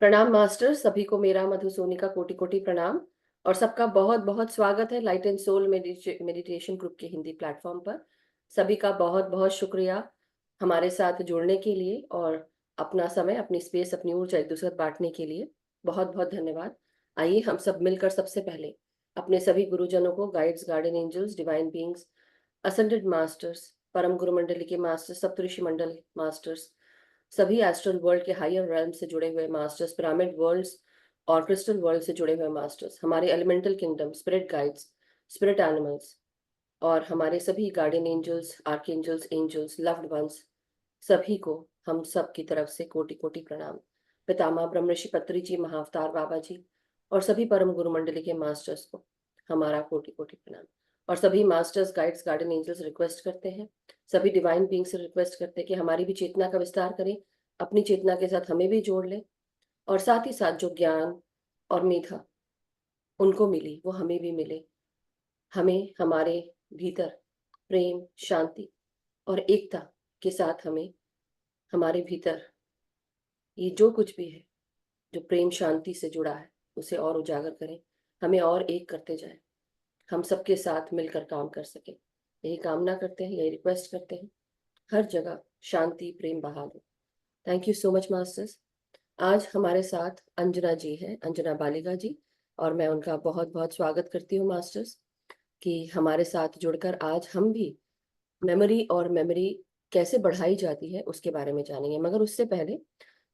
प्रणाम मास्टर, सभी को मेरा मधुसोनी का कोटि कोटि प्रणाम। और सबका बहुत बहुत स्वागत है light and soul meditation group के हिंदी प्लेटफॉर्म पर। सभी का बहुत बहुत शुक्रिया हमारे साथ जुड़ने के लिए और अपना समय, अपनी स्पेस, अपनी ऊर्जा एक दूसरे साथ बांटने के लिए बहुत बहुत धन्यवाद। आइए हम सब मिलकर सबसे पहले अपने सभी गुरुजनों को, guides, guardian angels, divine beings, ascended masters, परम गुरु मंडली के मास्टर्स, सप्तऋषि मंडल मास्टर्स, सभी एस्ट्रल वर्ल्ड के हायर रेल्म से जुड़े हुए मास्टर्स, पिरामिड वर्ल्ड्स और क्रिस्टल वर्ल्ड से जुड़े हुए मास्टर्स, हमारे elemental kingdom, spirit guides, spirit animals और हमारे सभी guardian angels, archangels, angels, loved ones, सभी को हम सब की तरफ से कोटि कोटि प्रणाम। पितामह ब्रह्मर्षि पत्री जी, महाअवतार बाबा जी और सभी परम गुरु मंडली के मास्टर्स को हमारा कोटि कोटि प्रणाम। और सभी masters, guides, guardian angels request करते हैं, सभी डिवाइन बीइंग से रिक्वेस्ट करते हैं कि हमारी भी चेतना का विस्तार करें, अपनी चेतना के साथ हमें भी जोड़ लें और साथ ही साथ जो ज्ञान और मेधा उनको मिली वो हमें भी मिले। हमें हमारे भीतर प्रेम, शांति और एकता के साथ हमें हमारे भीतर ये जो कुछ भी है जो प्रेम शांति से जुड़ा है उसे और उजागर करें, हमें और एक करते जाएं, हम सबके साथ मिलकर काम कर सकें। यही कामना करते हैं, यही रिक्वेस्ट करते हैं, हर जगह शांति प्रेम बहाल हो। Thank you so much masters. आज हमारे साथ अंजना जी हैं, अंजना बालिका जी, और मैं उनका बहुत बहुत स्वागत करती हूँ मास्टर्स कि हमारे साथ जुड़कर आज हम भी मेमोरी और मेमोरी कैसे बढ़ाई जाती है उसके बारे में जानेंगे। मगर उससे पहले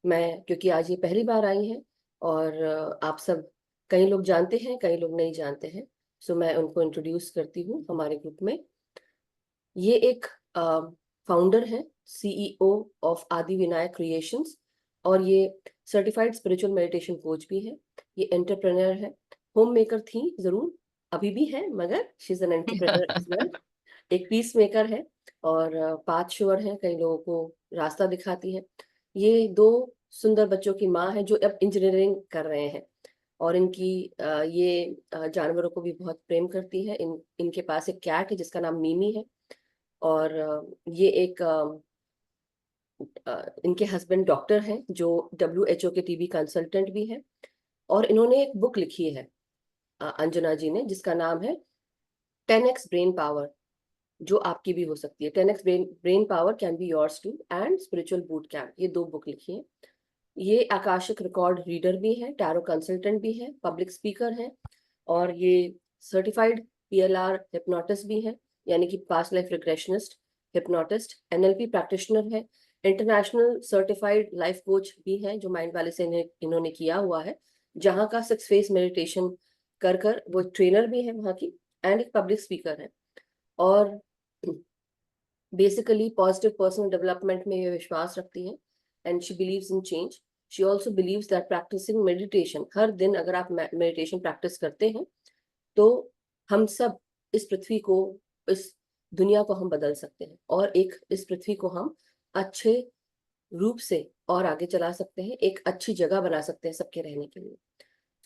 मैं, क्योंकि आज ये पहली बार आई हैं और आप सब, कई लोग जानते हैं कई लोग नहीं जानते हैं, सो मैं उनको इंट्रोड्यूस करती हूँ हमारे ग्रुप में। ये एक फाउंडर है, सीईओ ऑफ आदि विनायक क्रिएशंस, और ये सर्टिफाइड स्पिरिचुअल मेडिटेशन कोच भी है। ये एंटरप्रेन्योर है, होम मेकर थी जरूर, अभी भी है, मगर she is an entrepreneur as well. एक पीस मेकर है और पाथ शोर है, कई लोगों को रास्ता दिखाती है। ये दो सुंदर बच्चों की माँ है जो अब इंजीनियरिंग कर रहे हैं और इनकी ये जानवरों को भी बहुत प्रेम करती है। इनके पास एक कैट है जिसका नाम मीमी है और ये एक इनके हस्बैंड डॉक्टर हैं जो WHO के टीबी कंसल्टेंट भी हैं। और इन्होंने एक बुक लिखी है अंजना जी ने, जिसका नाम है 10x ब्रेन पावर, जो आपकी भी हो सकती है। 10x brain power can be yours too and spiritual boot camp, ये दो बुक लिखी है। ये आकाशिक रिकॉर्ड रीडर भी है, टैरो कंसल्टेंट भी है, पब्लिक स्पीकर है और ये सर्टिफाइड PLR हिप्नोटिस्ट भी है, यानी कि past life regressionist, hypnotist, NLP practitioner है, इंटरनेशनल सर्टिफाइड लाइफ कोच भी है जो माइंड वाले से इन्होंने किया हुआ है, जहाँ का 6 फेस मेडिटेशन कर कर वो ट्रेनर भी है वहाँ की, एंड एक पब्लिक स्पीकर है। और बेसिकली पॉजिटिव पर्सनल डेवलपमेंट में ये विश्वास रखती है and she believes in change. She also believes that practicing meditation, हर दिन अगर आप मेडिटेशन प्रैक्टिस करते हैं तो हम सब इस पृथ्वी को, इस दुनिया को हम बदल सकते हैं और एक इस पृथ्वी को हम अच्छे रूप से और आगे चला सकते हैं, एक अच्छी जगह बना सकते हैं सबके रहने के लिए।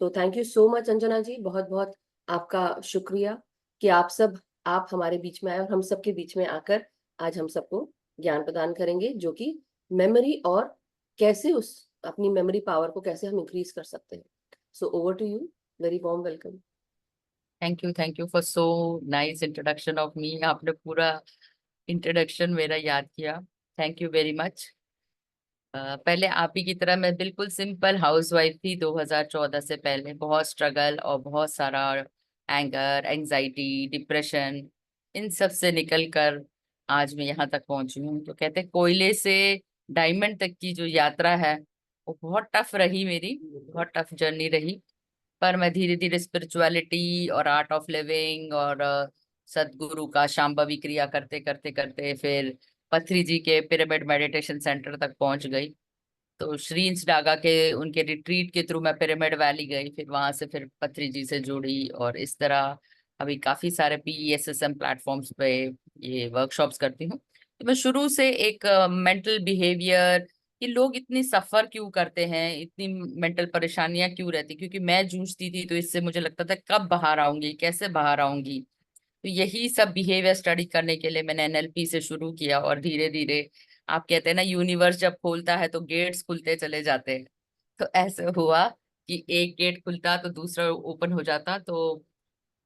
तो thank you so much Anjana ji, बहुत बहुत आपका शुक्रिया कि आप हमारे बीच में आए और हम सबके बीच में आकर आज हम सबको ज्ञान प्रदान करेंगे, जो कि मेमोरी और कैसे उस अपनी मेमोरी पावर को कैसे हम इंक्रीज कर सकते हैं। So over to you, very warm welcome. Thank you for so nice introduction of me. आपने पूरा इंट्रोडक्शन मेरा याद किया। Thank you very much. पहले आप ही की तरह मैं बिल्कुल सिंपल हाउसवाइफ थी। 2014 से पहले बहुत स्ट्रगल और बहुत सारा एंगर, एंजाइटी, डिप्रेशन, इन सब से निकल कर आज मैं यहाँ तक पहुंची हूँ। तो कहते हैं कोयले से डायमंड तक की जो यात्रा है वो बहुत टफ रही मेरी, बहुत टफ जर्नी रही। पर मैं धीरे धीरे स्पिरिचुअलिटी और आर्ट ऑफ लिविंग और सदगुरु का शांभवी क्रिया करते करते करते फिर पथरी जी के पिरामिड मेडिटेशन सेंटर तक पहुंच गई। तो श्रींस डागा के उनके रिट्रीट के थ्रू मैं पिरामिड वैली गई, फिर वहां से फिर पथरी जी से जुड़ी और इस तरह अभी काफी सारे PESSM प्लेटफॉर्म्स पे ये वर्कशॉप्स करती हूँ। तो मैं शुरू से एक मेंटल बिहेवियर कि लोग इतनी सफर क्यों करते हैं, इतनी मेंटल परेशानियां क्यों रहती, क्योंकि मैं जूझती थी तो इससे मुझे लगता था कब बाहर आऊंगी, कैसे बाहर आऊंगी। तो यही सब बिहेवियर स्टडी करने के लिए मैंने NLP से शुरू किया और धीरे धीरे, आप कहते हैं ना यूनिवर्स जब खोलता है तो गेट्स खुलते चले जाते हैं। तो ऐसे हुआ कि एक गेट खुलता तो दूसरा ओपन हो जाता। तो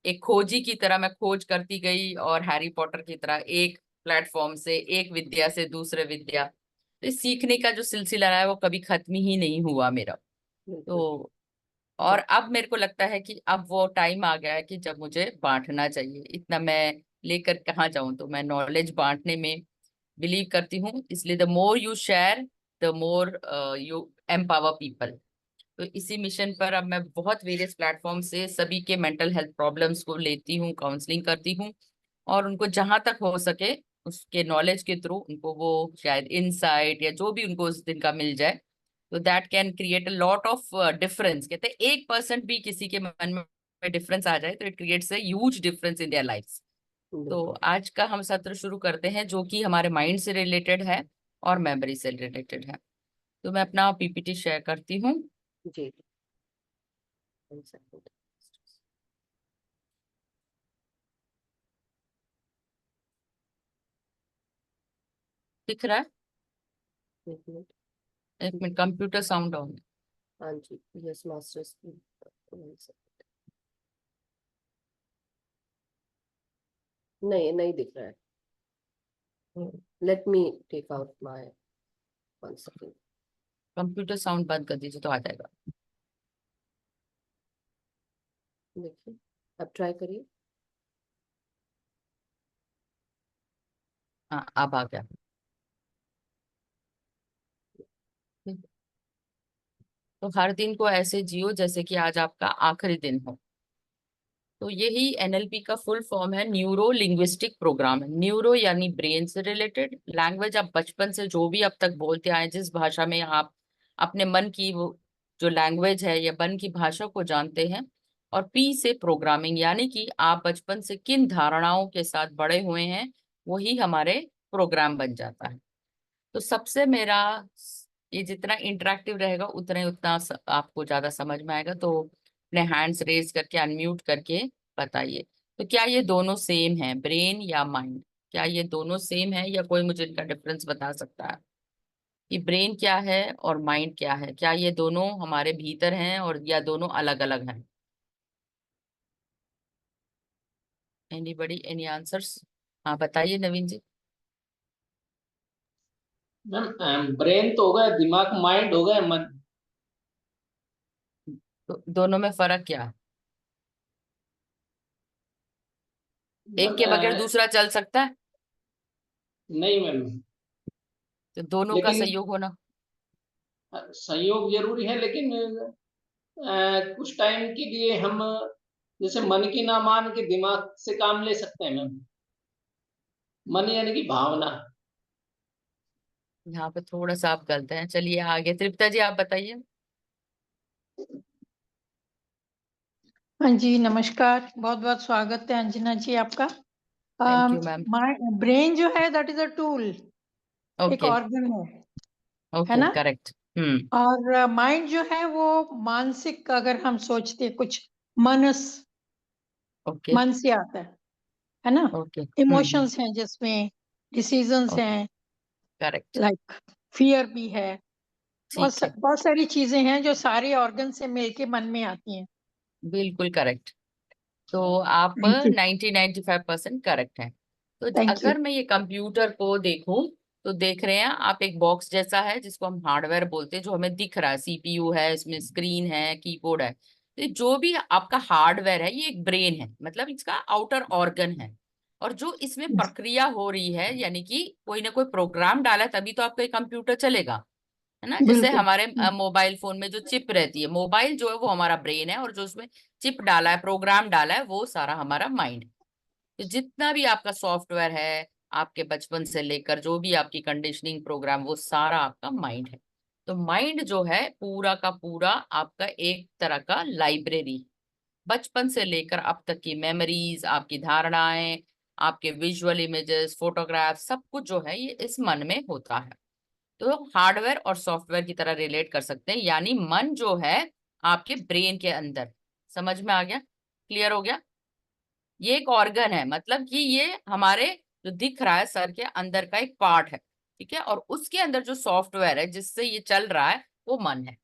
एक खोजी की तरह मैं खोज करती गई, और हैरी पॉटर की तरह एक प्लेटफॉर्म से, एक विद्या से दूसरे विद्या, तो इस सीखने का जो सिलसिला है वो कभी खत्म ही नहीं हुआ मेरा। बिल्कुल। तो और अब मेरे को लगता है कि अब वो टाइम आ गया है कि जब मुझे बांटना चाहिए। इतना मैं लेकर कहाँ जाऊं, तो मैं नॉलेज बांटने में बिलीव करती हूँ। इसलिए the more you share, the more you empower people. तो इसी मिशन पर अब मैं बहुत वेरियस प्लेटफॉर्म से सभी के मेंटल हेल्थ प्रॉब्लम्स को लेती हूँ, काउंसलिंग करती हूँ, और उनको जहां तक हो सके उसके नॉलेज के थ्रू उनको वो शायद इनसाइट या जो भी उनको उस दिन का मिल जाए, तो that can create a lot of difference. कहते हैं 1% भी किसी के मन में डिफरेंस आ जाए तो it creates a huge difference in their lifes. तो बिल्कुल। आज का हम सत्र शुरू करते हैं, जो कि हमारे माइंड से रिलेटेड है और मेमोरी से रिलेटेड है। तो मैं अपना पीपीटी शेयर करती हूँ। जी। 1 सेकंड। दिख रहा है? 1 मिनट। एक मिनट, कंप्यूटर साउंड ऑन। हाँ जी, यस मास्टर्स। 1 सेकंड। नहीं, नहीं दिख रहा है। Let me take out my 1 second. Computer sound बंद कर दीजिए तो आ जाएगा। देखिए, अब ट्राई करिए। हाँ, अब आ गया। तो हर दिन को ऐसे जियो जैसे कि आज आपका आखिरी दिन हो। तो यही एनएलपी का फुल फॉर्म है, न्यूरो लिंग्विस्टिक प्रोग्राम। न्यूरो यानी ब्रेन से रिलेटेड, लैंग्वेज आप बचपन से जो भी अब तक बोलते आए, जिस भाषा में आप अपने मन की वो जो लैंग्वेज है या मन की भाषा को जानते हैं। और पी से प्रोग्रामिंग, यानी कि आप बचपन से किन धारणाओं के साथ बड़े हुए हैं, वही हमारे प्रोग्राम बन जाता है। तो सबसे मेरा ये जितना इंटरेक्टिव रहेगा उतना ही उतना आपको ज्यादा समझ में आएगा। तो अपने हैंड्स रेज करके अनम्यूट करके बताइए, तो क्या ये दोनों सेम है, ब्रेन या माइंड? क्या ये दोनों सेम है, या कोई मुझे इनका डिफरेंस बता सकता है कि ब्रेन क्या है और माइंड क्या है? क्या ये दोनों हमारे भीतर हैं और या दोनों अलग अलग हैं? Anybody, any answers? हाँ बताइए नवीन जी। मैम ब्रेन तो हो गया, दिमाग माइंड हो गया, मन। तो दोनों में फर्क क्या है? एक मन के बगैर दूसरा चल सकता है? नहीं मैम। तो दोनों का लेकिन सहयोग होना। संयोग जरूरी है, लेकिन कुछ टाइम के लिए हम जैसे मन की ना मान के दिमाग से काम ले सकते हैं मैम। मन यानी कि भावना। यहाँ पे थोड़ा सा आप गलत हैं। चलिए आगे, तृप्ता जी आप बताइए। हाँ जी, नमस्कार। बहुत बहुत स्वागत है अंजना जी आपका। Thank you ma'am. ब्रेन जो है दैट इज अ टूल, एक ओके। ऑर्गन है ओके ना। करेक्ट। और माइंड जो है वो मानसिक, अगर हम सोचते कुछ मनस, ओके। मन से आता है ना। ओके। इमोशंस हैं जिसमें, डिसीजंस ओके हैं, करेक्ट। लाइक फियर भी है। ठीक है। बहुत सारी चीजें हैं जो सारे ऑर्गन से मिलके मन में आती हैं। बिल्कुल करेक्ट। तो आप थैंक यू। 95% करेक्ट हैं। तो थैंक यू। अगर मैं ये कंप्यूटर को देखूं, तो देख रहे हैं आप एक बॉक्स जैसा है जिसको हम हार्डवेयर बोलते हैं, जो हमें दिख रहा है। सीपीयू है, इसमें स्क्रीन है, कीबोर्ड है। तो जो भी आपका हार्डवेयर है ये एक ब्रेन है, मतलब इसका आउटर ऑर्गन है। और जो इसमें प्रक्रिया हो रही है, यानी कि कोई ना कोई प्रोग्राम डाला है, तभी तो आपका ये कंप्यूटर चलेगा, है ना। जैसे बिल्कुल। हमारे मोबाइल फोन में जो चिप रहती है, मोबाइल जो है वो हमारा ब्रेन है, और जो उसमें चिप डाला है, प्रोग्राम डाला है, वो सारा हमारा माइंड है। तो जितना भी आपका सॉफ्टवेयर है, आपके बचपन से लेकर जो भी आपकी कंडीशनिंग प्रोग्राम, वो सारा आपका माइंड है। तो माइंड जो है पूरा का पूरा आपका एक तरह का लाइब्रेरी, बचपन से लेकर अब तक की मेमोरीज, आपकी धारणाएं, आपके विजुअल इमेजेस, फोटोग्राफ, सब कुछ जो है ये इस मन में होता है। तो हार्डवेयर और सॉफ्टवेयर की तरह रिलेट कर सकते हैं, यानी मन जो है आपके ब्रेन के अंदर। समझ में आ गया? क्लियर हो गया? ये एक ऑर्गन है, मतलब कि ये हमारे जो दिख रहा है सर के अंदर का एक पार्ट है, ठीक है। और उसके अंदर जो सॉफ्टवेयर है जिससे ये चल रहा है, वो मन है।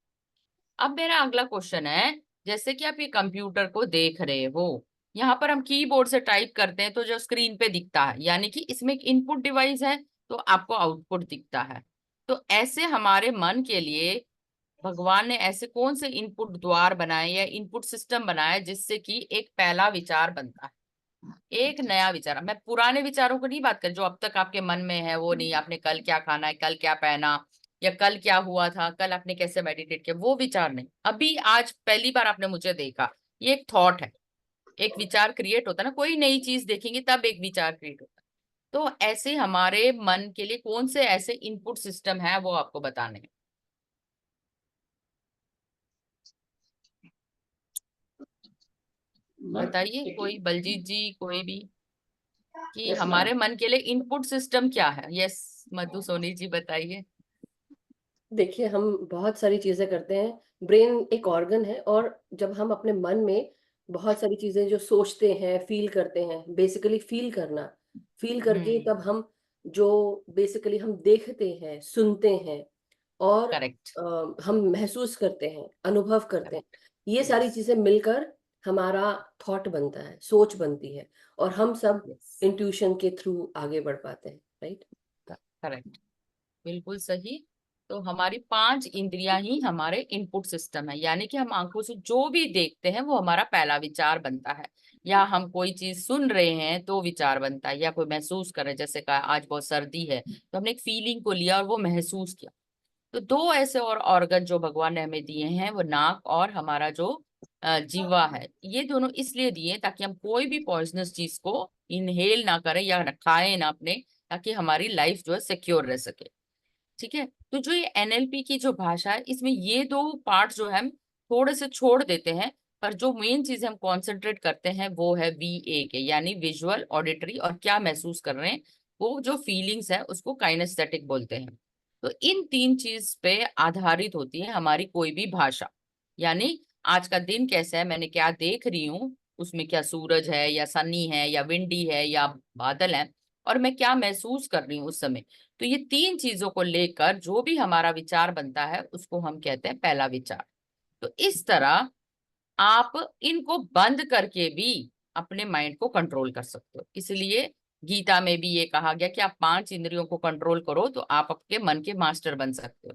अब मेरा अगला क्वेश्चन है, जैसे कि आप ये कंप्यूटर को देख रहे हो, यहाँ पर हम कीबोर्ड से टाइप करते हैं तो जो स्क्रीन पे दिखता है, यानी कि इसमें एक इनपुट डिवाइस है तो आपको आउटपुट दिखता है। तो ऐसे हमारे मन के लिए भगवान ने ऐसे कौन से इनपुट द्वार बनाए या इनपुट सिस्टम बनाए जिससे कि एक पहला विचार बनता है, एक नया विचार। मैं पुराने विचारों को नहीं बात कर, जो अब तक आपके मन में है वो नहीं, आपने कल क्या खाना है, कल क्या पहना, या कल क्या हुआ था, कल आपने कैसे मेडिटेट किया, वो विचार नहीं। अभी आज पहली बार आपने मुझे देखा, ये एक थॉट है, एक विचार क्रिएट होता है ना, कोई नई चीज देखेंगे तब एक विचार क्रिएट होता है। तो ऐसे हमारे मन के लिए कौन से ऐसे इनपुट सिस्टम है वो आपको बताने हैं। मैम बताइए कोई, बलजीत जी, कोई भी, कि यस हमारे मैम। मन के लिए इनपुट सिस्टम क्या है। यस, मधु सोनी जी बताइए। देखिए, हम बहुत सारी चीजें करते हैं। ब्रेन एक ऑर्गन है, और जब हम अपने मन में बहुत सारी चीजें जो सोचते हैं, फील करते हैं, बेसिकली फील करना, फील करके तब हम जो बेसिकली हम देखते हैं, सुनते हैं, और करेक्ट। हम महसूस करते हैं, अनुभव करते हैं, ये सारी यस। चीजें मिलकर हमारा थॉट बनता है, सोच बनती है, और हम सब यस। इंट्यूशन के थ्रू आगे बढ़ पाते हैं, राइट। करेक्ट, बिल्कुल सही। तो हमारी 5 इंद्रियां ही हमारे इनपुट सिस्टम है, यानी कि हम आंखों से जो भी देखते हैं वो हमारा पहला विचार बनता है, या हम कोई चीज सुन रहे हैं तो विचार बनता है, या कोई महसूस कर रहे हैं, जैसे कहा आज बहुत सर्दी है तो हमने एक फीलिंग को लिया और वो महसूस किया। तो दो ऐसे और ऑर्गन जो भगवान ने हमें दिए हैं, वो नाक और हमारा जो जीवा है, ये दोनों इसलिए दिए ताकि हम कोई भी पॉइजनस चीज को इनहेल ना करें या खाएं ना अपने, ताकि हमारी लाइफ जो है सिक्योर रह सके। ठीक है। तो जो ये एनएलपी की जो भाषा है, इसमें ये दो पार्ट जो है हम थोड़े से छोड़ देते हैं, पर जो मेन चीज हम कंसंट्रेट करते हैं वो है वीए के, यानी विजुअल, ऑडिटरी और क्या महसूस कर रहे हैं, वो जो फीलिंग्स है उसको काइनेस्थेटिक बोलते हैं। तो इन 3 चीज पे आधारित होती है हमारी कोई भी भाषा। यानी आज का दिन कैसा है, मैंने क्या देख रही हूँ, उसमें क्या सूरज है या सनी है या विंडी है या बादल है, और मैं क्या महसूस कर रही हूँ उस समय। तो ये 3 चीजों को लेकर जो भी हमारा विचार बनता है उसको हम कहते हैं पहला विचार। तो इस तरह आप इनको बंद करके भी अपने माइंड को कंट्रोल कर सकते हो। इसलिए गीता में भी ये कहा गया कि आप 5 इंद्रियों को कंट्रोल करो तो आप आपके मन के मास्टर बन सकते हो।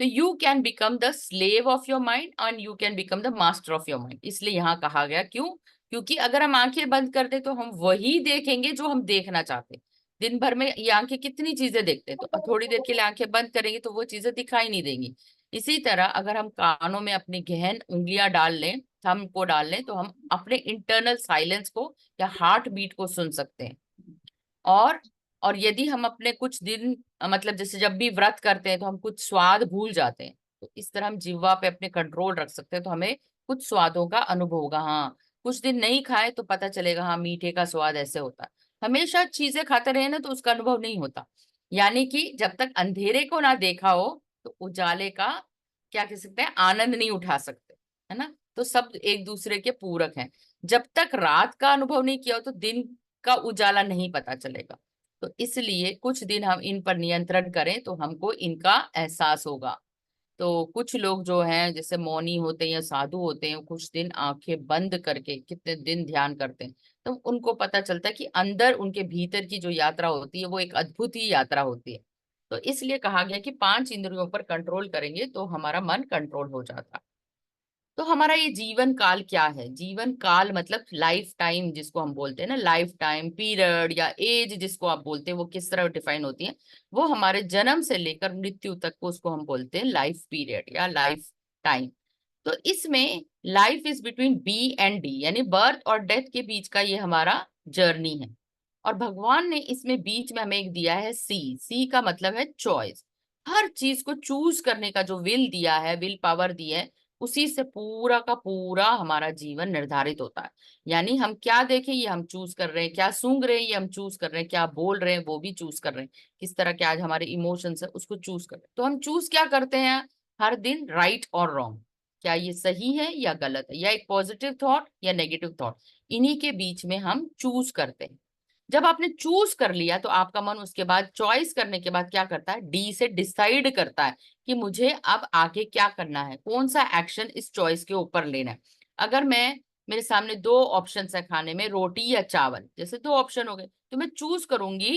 तो you can become the slave of your mind and you can become the master of your mind. इसलिए यहाँ कहा गया, क्यों? क्योंकि अगर हम आंखें बंद कर दे तो हम वही देखेंगे जो हम देखना चाहते हैं। दिन भर में ये आंखें कितनी चीजें देखते हैं, तो थोड़ी देर के लिए आंखें बंद करेंगे तो वो चीजें दिखाई नहीं देंगी। इसी तरह अगर हम कानों में अपनी गहन उंगलियां डाल लें, थंब को डाल लें, तो हम अपने इंटरनल साइलेंस को या हार्ट बीट को सुन सकते हैं। और और यदि हम अपने कुछ दिन मतलब जैसे जब भी व्रत करते हैं तो हम कुछ स्वाद भूल जाते हैं, तो इस तरह हम जिह्वा पे अपने कंट्रोल रख सकते हैं, तो हमें कुछ स्वादों का अनुभव होगा। हाँ, कुछ दिन नहीं खाए तो पता चलेगा हाँ मीठे का स्वाद ऐसे होता है। हमेशा चीजें खाते रहे ना तो उसका अनुभव नहीं होता। यानी कि जब तक अंधेरे को ना देखा हो तो उजाले का क्या कह सकते हैं, आनंद नहीं उठा सकते, है ना। तो सब एक दूसरे के पूरक हैं। जब तक रात का अनुभव नहीं किया हो तो दिन का उजाला नहीं पता चलेगा। तो इसलिए कुछ दिन हम इन पर नियंत्रण करें तो हमको इनका एहसास होगा। तो कुछ लोग जो हैं जैसे मौनी होते हैं या साधु होते हैं, कुछ दिन आंखें बंद करके कितने दिन ध्यान करते हैं, तो उनको पता चलता है कि अंदर उनके भीतर की जो यात्रा होती है वो एक अद्भुत ही यात्रा होती है। तो इसलिए कहा गया कि 5 इंद्रियों पर कंट्रोल करेंगे तो हमारा मन कंट्रोल हो जाता है। तो हमारा ये जीवन काल क्या है? जीवन काल मतलब लाइफ टाइम जिसको हम बोलते हैं ना, लाइफ टाइम पीरियड या एज जिसको आप बोलते हैं, वो किस तरह डिफाइन होती है? वो हमारे जन्म से लेकर मृत्यु तक को उसको हम बोलते हैं लाइफ पीरियड या लाइफ टाइम। तो इसमें life is between B and D, यानी बर्थ और डेथ के बीच का ये हमारा जर्नी है। और भगवान ने इसमें बीच में हमें एक दिया है सी। सी का मतलब है चॉइस। हर चीज को चूज करने का जो विल दिया है, विल पावर दी है, उसी से पूरा का पूरा हमारा जीवन निर्धारित होता है। यानी हम क्या देखें ये हम चूज कर रहे हैं, क्या सूंघ रहे हैं ये हम चूज कर रहे हैं, क्या बोल रहे हैं वो भी चूज कर रहे हैं, किस तरह के आज हमारे इमोशंस है उसको चूज कर रहे हैं। तो हम चूज क्या करते हैं हर दिन? राइट और रॉन्ग, क्या ये सही है या गलत है, या एक पॉजिटिव थॉट या नेगेटिव थॉट, इन्हीं के बीच में हम चूज करते हैं। जब आपने चूज कर लिया तो आपका मन उसके बाद चॉइस करने के बाद क्या करता है, डी से डिसाइड करता है कि मुझे अब आगे क्या करना है, कौन सा एक्शन इस चॉइस के ऊपर लेना है। अगर मेरे सामने दो ऑप्शन है खाने में, रोटी या चावल, जैसे दो ऑप्शन हो गए, तो मैं चूज करूंगी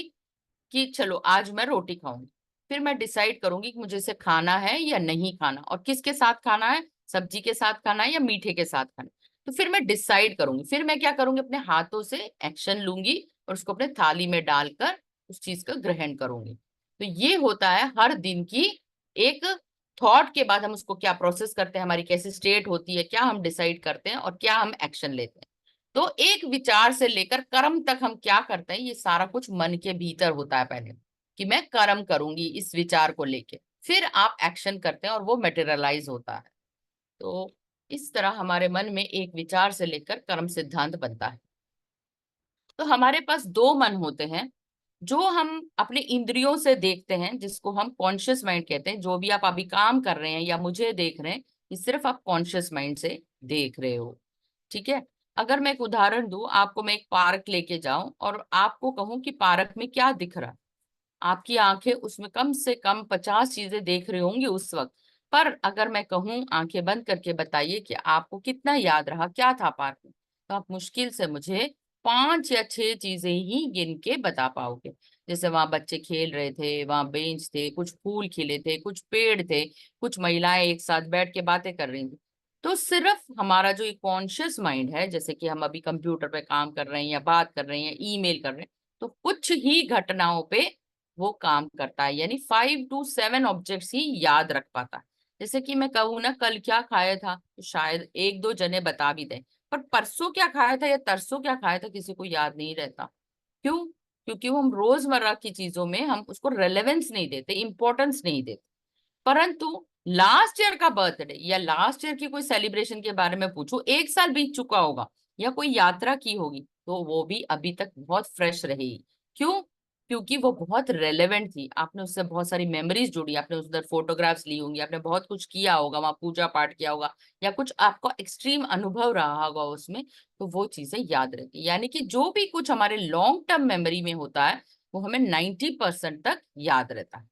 कि चलो आज मैं रोटी खाऊंगी। फिर मैं डिसाइड करूंगी कि मुझे इसे खाना है या नहीं खाना, और किसके साथ खाना है, सब्जी के साथ खाना है या मीठे के साथ खाना है। तो फिर मैं डिसाइड करूंगी, फिर मैं क्या करूंगी, अपने हाथों से एक्शन लूंगी और उसको अपने थाली में डालकर उस चीज का ग्रहण करूंगी। तो ये होता है हर दिन की एक थॉट के बाद हम उसको क्या प्रोसेस करते हैं, हमारी कैसी स्टेट होती है, क्या हम डिसाइड करते हैं और क्या हम एक्शन लेते हैं। तो एक विचार से लेकर कर्म तक हम क्या करते हैं, ये सारा कुछ मन के भीतर होता है पहले, कि मैं कर्म करूंगी इस विचार को लेके, फिर आप एक्शन करते हैं और वो मटेरियलाइज होता है। तो इस तरह हमारे मन में एक विचार से लेकर कर्म सिद्धांत बनता है। तो हमारे पास दो मन होते हैं, जो हम अपने इंद्रियों से देखते हैं, जिसको हम कॉन्शियस माइंड कहते हैं। जो भी आप अभी काम कर रहे हैं या मुझे देख रहे हैं, ये सिर्फ आप कॉन्शियस माइंड से देख रहे हो, ठीक है। अगर मैं एक उदाहरण दूं आपको, मैं एक पार्क लेके जाऊं और आपको कहूं कि पार्क में क्या दिख रहा है, आपकी आंखें उसमें कम से कम 50 चीजें देख रही होंगी उस वक्त। पर अगर मैं कहूं आंखें बंद करके बताइए कि आपको कितना याद रहा क्या था पार्क में, तो आप मुश्किल से मुझे 5 या 6 चीजें ही गिन के बता पाओगे। जैसे वहां बच्चे खेल रहे थे, वहां बेंच थे, कुछ फूल खिले थे, कुछ पेड़ थे, कुछ महिलाएं एक साथ बैठ के बातें कर रही थी। तो सिर्फ हमारा जो कॉन्शियस माइंड है, जैसे कि हम अभी कंप्यूटर पे काम कर रहे हैं या बात कर रहे हैं या ईमेल कर रहे हैं, तो कुछ ही घटनाओं पे वो काम करता है, यानी 5 to 7 ऑब्जेक्ट्स ही याद रख पाता है। जैसे कि मैं कहूँ ना कल क्या खाया था, तो शायद एक दो जने बता भी दें, पर परसों क्या खाया था या तरसों क्या खाया था किसी को याद नहीं रहता। क्यों? क्योंकि वो हम रोजमर्रा की चीजों में हम उसको रेलेवेंस नहीं देते, इंपॉर्टेंस नहीं देते। परंतु लास्ट ईयर का बर्थडे या लास्ट ईयर की कोई सेलिब्रेशन के बारे में पूछो, 1 साल बीत चुका होगा या कोई यात्रा की होगी, तो वो भी अभी तक बहुत फ्रेश रहेगी। क्यों? क्योंकि वो बहुत रेलेवेंट थी, आपने उससे बहुत सारी मेमोरीज जुड़ी, आपने उधर फोटोग्राफ्स ली होंगी, आपने बहुत कुछ किया होगा, वहां पूजा पाठ किया होगा या कुछ आपका एक्सट्रीम अनुभव रहा होगा उसमें, तो वो चीजें याद रहती। यानी कि जो भी कुछ हमारे लॉन्ग टर्म मेमोरी में होता है, वो हमें 90% तक याद रहता है।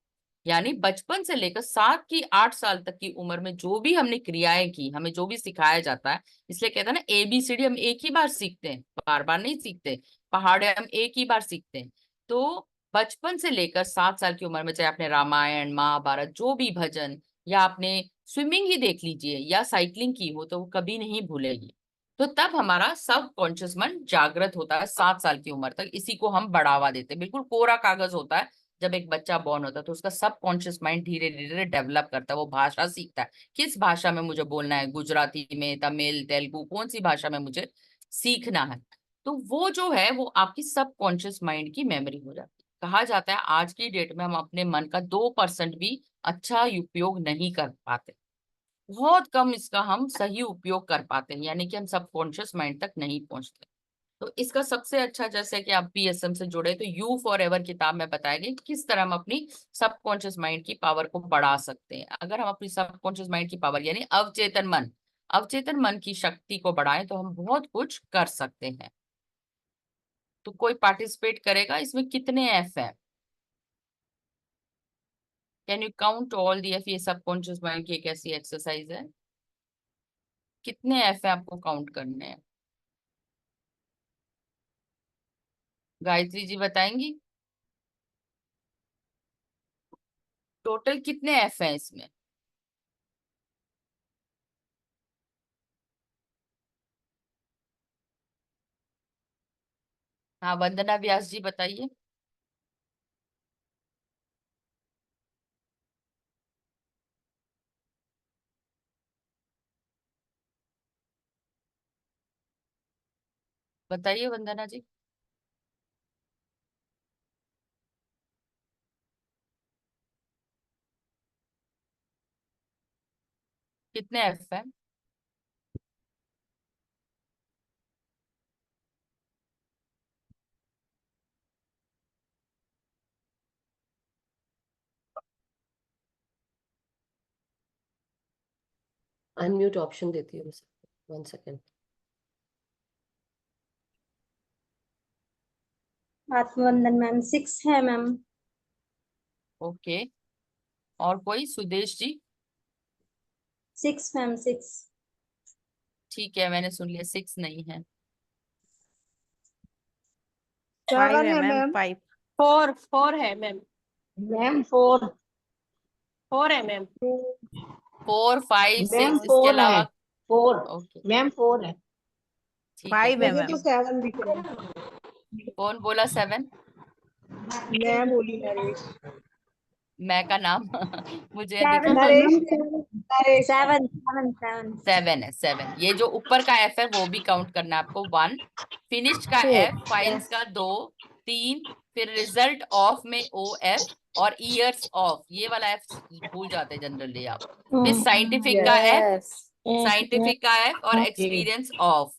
यानी बचपन से लेकर 7 की 8 साल तक की उम्र में जो भी हमने क्रियाएं की, हमें जो भी सिखाया जाता है, इसलिए कहते हैं ना ABCD हम एक ही बार सीखते हैं, बार बार नहीं सीखते। पहाड़े हम एक ही बार सीखते हैं। तो बचपन से लेकर 7 साल की उम्र में, चाहे आपने रामायण महाभारत जो भी भजन, या आपने स्विमिंग ही देख लीजिए या साइकिलिंग की हो, तो वो कभी नहीं भूलेगी। तो तब हमारा सब कॉन्शियस मन जागृत होता है 7 साल की उम्र तक, इसी को हम बढ़ावा देते हैं। बिल्कुल कोरा कागज होता है जब एक बच्चा बॉर्न होता है, तो उसका सब कॉन्शियस माइंड धीरे धीरे डेवलप करता है, वो भाषा सीखता है, किस भाषा में मुझे बोलना है, गुजराती में, तमिल, तेलुगु, कौन सी भाषा में मुझे सीखना है। तो वो जो है वो आपकी सब कॉन्शियस माइंड की मेमोरी हो जाती है। कहा जाता है आज की डेट में हम अपने मन का 2% भी अच्छा उपयोग नहीं कर पाते, बहुत कम इसका हम सही उपयोग कर पाते हैं, यानी कि हम सब कॉन्शियस माइंड तक नहीं पहुंचते। तो इसका सबसे अच्छा, जैसे कि आप PSM से जुड़े, तो यू फॉर एवर किताब में बताया गया कि किस तरह हम अपनी सबकॉन्शियस माइंड की पावर को बढ़ा सकते हैं। अगर हम अपनी सबकॉन्शियस माइंड की पावर यानी अवचेतन मन की शक्ति को बढ़ाएं, तो हम बहुत कुछ कर सकते हैं। तो कोई पार्टिसिपेट करेगा, इसमें कितने F है? Can you count all the F? ये सबकॉन्शियस माइंड की एक ऐसी एक्सरसाइज है, कितने F है आपको काउंट करने हैं? गायत्री जी बताएंगी टोटल कितने F है इसमें? हाँ, वंदना व्यास जी बताइए। बताइए वंदना जी। कितने F है? अनम्यूट ऑप्शन देती हूँ, 1 सेकेंड। आत्मवंदन मैम 6 है मैम। ओके, और कोई? सुदेश जी? 6 मैम 6। ठीक है, मैंने सुन लिया, 6 नहीं है। 5 है है मैम, मैम। 5। 4 है मैम। मैम 4। 4 है मैम। 4, 5, 6 मैम इसके 4 है। अलावा? 4 ओके, मैम 4 है। ठीक है, 5 है मुझे तो मैम। 7 दिख रहा है। कौन बोला 7? मैं बोली नरेश। मैं का नाम मुझे दिखा। 7 नरेश मैम। नरेश 7 7 7। 7 है, 7। ये जो ऊपर का F है वो भी काउंट करना है आपको। 1 फिनिश्ड का F, फाइल्स का 2, 3, फिर रिजल्ट ऑफ में OF, और ईयर्स ऑफ, ये वाला F भूल जाते जनरली आप। फिर साइंटिफिक का F, यस साइंटिफिक का F, और एक्सपीरियंस ऑफ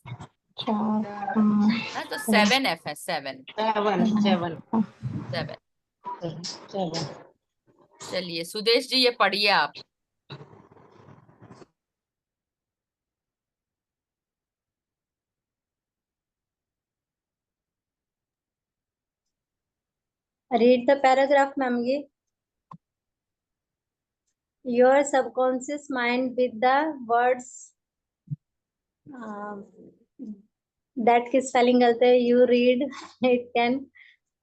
ना, तो 7 F है, 7 7 7। 7। चलिए सुदेश जी, ये पढ़िए आप। Read the paragraph ma'am. ये your subconscious mind with the words that की स्पेलिंग गलत है, you read it can।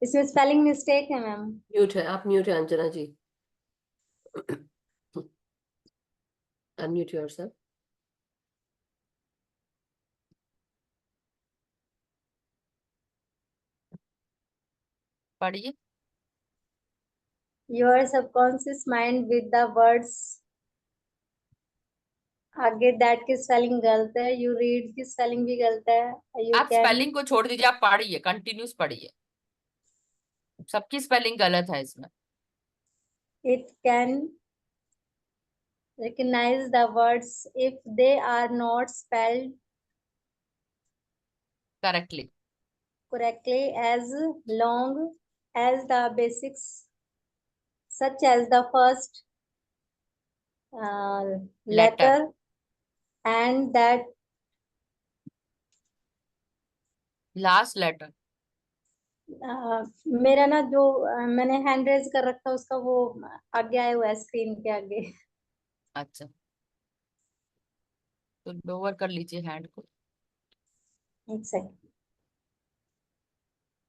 इसमें स्पेलिंग मिस्टेक है मैम। म्यूट है, आप म्यूट है अंजना जी। Unmute yourself. पढ़िए। your subconscious mind with the words, आगे दैट की स्पेलिंग गलत है, यू रीड की स्पेलिंग भी गलत है, यू आप कैन। स्पेलिंग को छोड़ दीजिए, आप पढ़िए, कंटिन्यूस पढ़िए, सबकी स्पेलिंग गलत है इसमें। It can recognize the words if they are not spelled correctly. correctly, as long as the basics such as the first letter. letter and that last letter. मेरा ना जो मैंने हैंड रेज कर रखा उसका वो आगे आया हुआ है स्क्रीन के आगे। अच्छा, तो लोअर कर लीजिए हैंड को। एक सेकंड।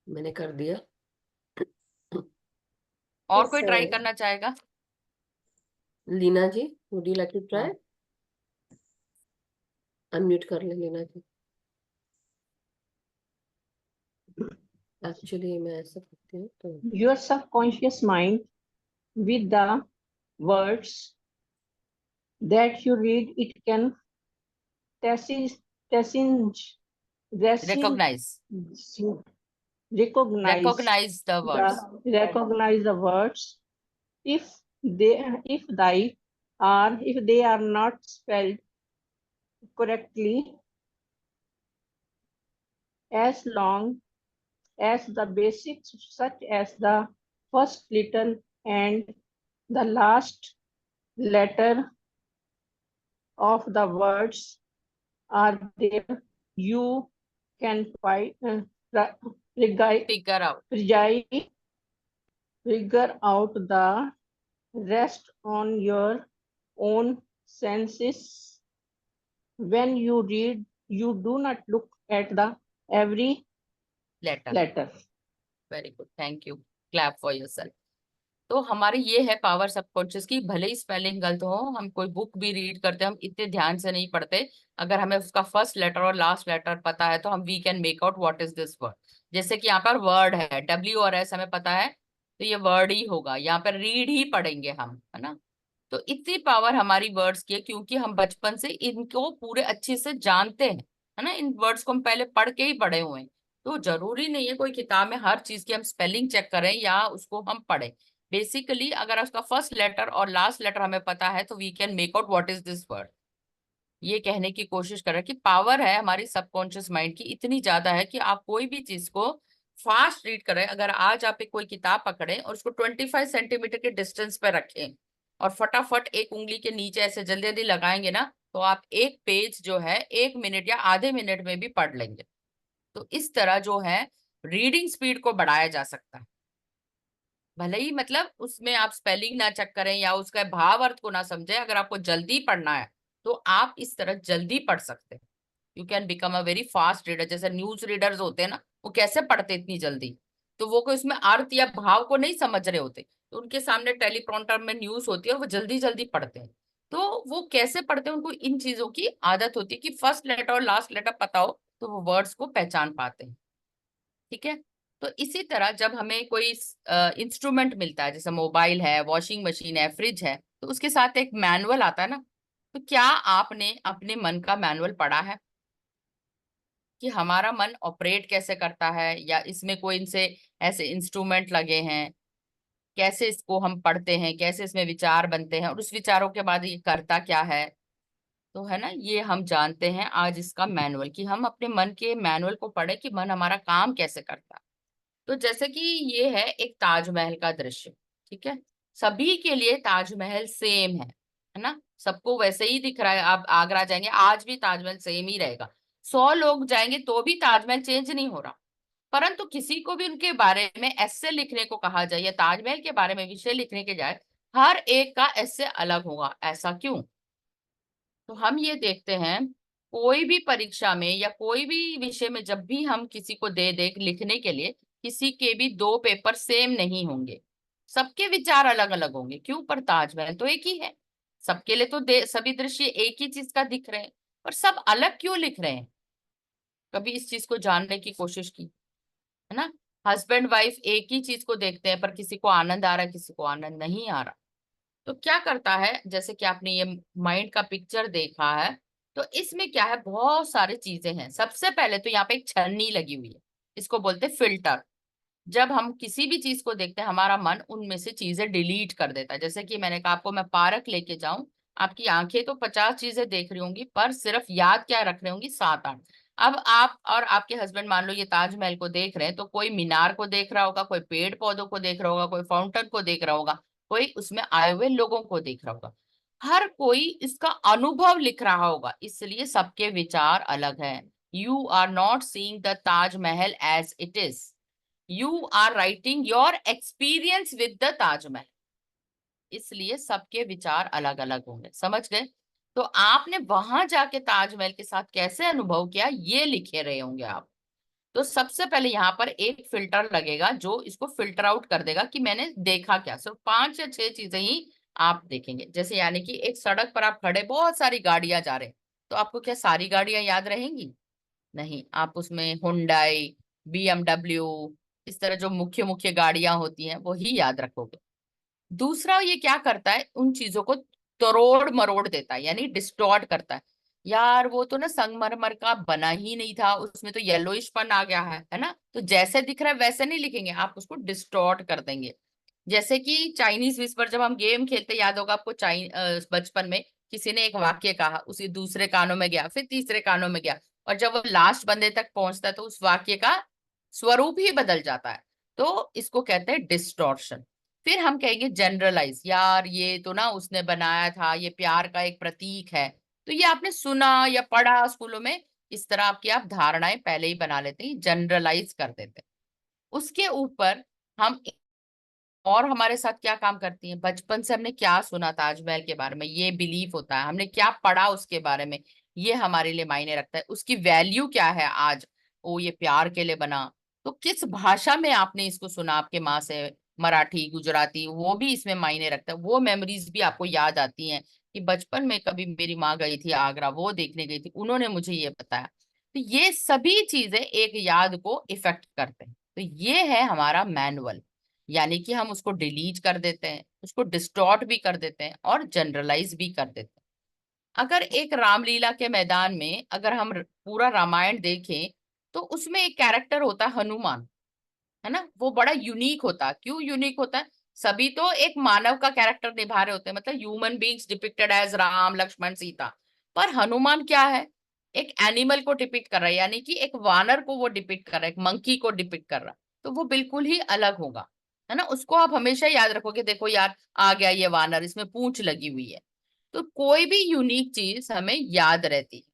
मैंने कर दिया। और Yes, कोई sir. ट्राई करना चाहेगा? Leena ji, would you like to try? हाँ। अनम्यूट कर ले लीना जी। एक्चुअली मैं ऐसा करती हूँ तो Your subconscious mind with the words that you read it can recognize recognize recognize the words. recognize the words if they are not spelled correctly, as long as the basics such as the first letter and the last letter of the words are there, you can figure out. figure out the rest on your own senses. When you read, you do not look at the every letter. letter. Very good, thank you, clap for yourself. तो हमारी ये है power subconscious की। भले ही spelling गलत हो, हम कोई बुक भी रीड करते हैं, हम इतने ध्यान से नहीं पढ़ते। अगर हमें उसका फर्स्ट लेटर और लास्ट लेटर पता है तो हम we can make out what is this word. जैसे कि यहाँ पर वर्ड है, W और S हमें पता है, तो ये वर्ड ही होगा। यहाँ पर रीड ही पढ़ेंगे हम, है ना। तो इतनी पावर हमारी वर्ड्स की है क्योंकि हम बचपन से इनको पूरे अच्छे से जानते हैं, है ना। इन वर्ड्स को हम पहले पढ़ के ही पढ़े हुए हैं। तो जरूरी नहीं है कोई किताब में हर चीज की हम स्पेलिंग चेक करें या उसको हम पढ़ें। बेसिकली अगर उसका फर्स्ट लेटर और लास्ट लेटर हमें पता है तो we can make out what is this word. ये कहने की कोशिश कर रहे हैं कि पावर है हमारी सबकॉन्शियस माइंड की, इतनी ज्यादा है कि आप कोई भी चीज को फास्ट रीड करें। अगर आज आप एक कोई किताब पकड़ें और उसको 25 सेंटीमीटर के डिस्टेंस पे रखें और फटाफट एक उंगली के नीचे ऐसे जल्दी जल्दी लगाएंगे ना, तो आप एक पेज जो है 1 मिनट या आधे मिनट में भी पढ़ लेंगे। तो इस तरह जो है रीडिंग स्पीड को बढ़ाया जा सकता है। भले ही मतलब उसमें आप स्पेलिंग ना चेक करें या उसका भाव अर्थ को ना समझे, अगर आपको जल्दी पढ़ना है तो आप इस तरह जल्दी पढ़ सकते हैं। You can become a very fast reader. जैसे न्यूज रीडर्स होते हैं ना, वो कैसे पढ़ते इतनी जल्दी? तो वो कोई उसमें अर्थ या भाव को नहीं समझ रहे होते, तो उनके सामने टेलीप्रॉम्प्टर में न्यूज होती है और वो जल्दी जल्दी पढ़ते हैं। तो वो कैसे पढ़ते हैं? उनको इन चीजों की आदत होती है कि फर्स्ट लेटर और लास्ट लेटर पता हो तो वो वर्ड्स को पहचान पाते हैं। ठीक है। तो इसी तरह जब हमें कोई इंस्ट्रूमेंट मिलता है, जैसे मोबाइल है, वॉशिंग मशीन है, फ्रिज है, तो उसके साथ एक मैनुअल आता है ना। तो क्या आपने अपने मन का मैनुअल पढ़ा है कि हमारा मन ऑपरेट कैसे करता है, या इसमें कोई इनसे ऐसे इंस्ट्रूमेंट लगे हैं, कैसे इसको हम पढ़ते हैं, कैसे इसमें विचार बनते हैं और उस विचारों के बाद ये करता क्या है? तो है ना, ये हम जानते हैं आज इसका मैनुअल, कि हम अपने मन के मैनुअल को पढ़े कि मन हमारा काम कैसे करता है। तो जैसे कि ये है एक ताजमहल का दृश्य। ठीक है। सभी के लिए ताजमहल सेम है ना? सबको वैसे ही दिख रहा है। आप आगरा जाएंगे, आज भी ताजमहल सेम ही रहेगा। 100 लोग जाएंगे तो भी ताजमहल चेंज नहीं हो रहा। परंतु किसी को भी उनके बारे में एस्से लिखने को कहा जाए या ताजमहल के बारे में विषय लिखने के जाए, हर एक का एस्से अलग होगा। ऐसा क्यों? तो हम ये देखते हैं, कोई भी परीक्षा में या कोई भी विषय में जब भी हम किसी को दे दे लिखने के लिए, किसी के भी 2 पेपर सेम नहीं होंगे। सबके विचार अलग अलग होंगे। क्यों? पर ताजमहल तो एक ही है। सबके लिए तो सभी दृश्य एक ही चीज का दिख रहे हैं, पर सब अलग क्यों लिख रहे हैं? कभी इस चीज को जानने की कोशिश की है ना? हस्बैंड वाइफ एक ही चीज को देखते हैं, पर किसी को आनंद आ रहा है, किसी को आनंद नहीं आ रहा। तो क्या करता है, जैसे कि आपने ये माइंड का पिक्चर देखा है, तो इसमें क्या है, बहुत सारी चीजें हैं। सबसे पहले तो यहाँ पे एक छन्नी लगी हुई है, इसको बोलते हैं फिल्टर। जब हम किसी भी चीज को देखते हैं, हमारा मन उनमें से चीजें डिलीट कर देता है। जैसे कि मैंने कहा आपको, मैं पार्क लेके जाऊं, आपकी आंखें तो 50 चीजें देख रही होंगी, पर सिर्फ याद क्या रख रही होंगी? 7-8। अब आप और आपके हस्बैंड मान लो ये ताजमहल को देख रहे हैं, तो कोई मीनार को देख रहा होगा, कोई पेड़ पौधों को देख रहा होगा, कोई फाउंटेन को देख रहा होगा, कोई उसमें आए हुए लोगों को देख रहा होगा। हर कोई इसका अनुभव लिख रहा होगा, इसलिए सबके विचार अलग हैं। You are not seeing the Taj Mahal as it is, you are writing your experience with the Taj Mahal. इसलिए सबके विचार अलग अलग होंगे। समझ गए? तो आपने वहां जाके ताजमहल के साथ कैसे अनुभव किया, ये लिखे रहे होंगे आप। तो सबसे पहले यहाँ पर एक फिल्टर लगेगा जो इसको फिल्टर आउट कर देगा कि मैंने देखा क्या। सिर्फ 5 या 6 चीजें ही आप देखेंगे। जैसे यानी कि एक सड़क पर आप खड़े, बहुत सारी गाड़ियां जा रहे हैं, तो आपको क्या सारी गाड़ियां याद रहेंगी? नहीं। आप उसमें हुंडई, BMW, इस तरह जो मुख्य मुख्य गाड़ियां होती हैं वो ही याद रखोगे। दूसरा, ये क्या करता है, उन चीजों को तोड़ मरोड़ देता है, यानी डिस्टॉर्ट करता है। यार वो तो ना संगमरमर का बना ही नहीं था, उसमें तो येलोइशपन आ गया है ना? तो जैसे दिख रहा है वैसे नहीं लिखेंगे, आप उसको डिस्टॉर्ट कर देंगे। जैसे कि चाइनीज विस्पर जब हम गेम खेलते, याद होगा आपको, बचपन में किसी ने एक वाक्य कहा, उसी दूसरे कानों में गया, फिर तीसरे कानों में गया, और जब वो लास्ट बंदे तक पहुंचता है तो उस वाक्य का स्वरूप ही बदल जाता है। तो इसको कहते हैं डिस्टॉर्शन। फिर हम कहेंगे जनरलाइज, यार ये तो ना उसने बनाया था, ये प्यार का एक प्रतीक है। तो ये आपने सुना या पढ़ा स्कूलों में, इस तरह आपकी आप धारणाएं पहले ही बना लेते हैं, जनरलाइज कर देते हैं। उसके ऊपर हम और हमारे साथ क्या काम करती है, बचपन से हमने क्या सुना ताजमहल के बारे में, ये बिलीफ होता है, हमने क्या पढ़ा उसके बारे में, ये हमारे लिए मायने रखता है। उसकी वैल्यू क्या है आज? ओ, ये प्यार के लिए बना। तो किस भाषा में आपने इसको सुना आपके माँ से, मराठी, गुजराती, वो भी इसमें मायने रखता है। वो मेमोरीज भी आपको याद आती हैं कि बचपन में कभी मेरी माँ गई थी आगरा, वो देखने गई थी, उन्होंने मुझे ये बताया। तो ये सभी चीजें एक याद को इफेक्ट करते हैं। तो ये है हमारा मैनुअल। यानी कि हम उसको डिलीट कर देते हैं, उसको डिस्टॉर्ट भी कर देते हैं और जनरलाइज भी कर देते हैं। अगर एक रामलीला के मैदान में अगर हम पूरा रामायण देखें, तो उसमें एक कैरेक्टर होता है हनुमान, है ना? वो बड़ा यूनिक होता है। क्यों यूनिक होता है? सभी तो एक मानव का कैरेक्टर निभा रहे होते हैं, मतलब human beings depicted as Ram, Lakshman, Sita. पर हनुमान क्या है? एक एनिमल को डिपिक्ट कर रहा है, यानी कि एक वानर को वो डिपिक्ट कर रहा है, एक मंकी को डिपिक्ट कर रहा है। तो वो बिल्कुल ही अलग होगा, है ना? उसको आप हमेशा याद रखोगे, देखो यार आ गया ये वानर, इसमें पूंछ लगी हुई है। तो कोई भी यूनिक चीज हमें याद रहती है।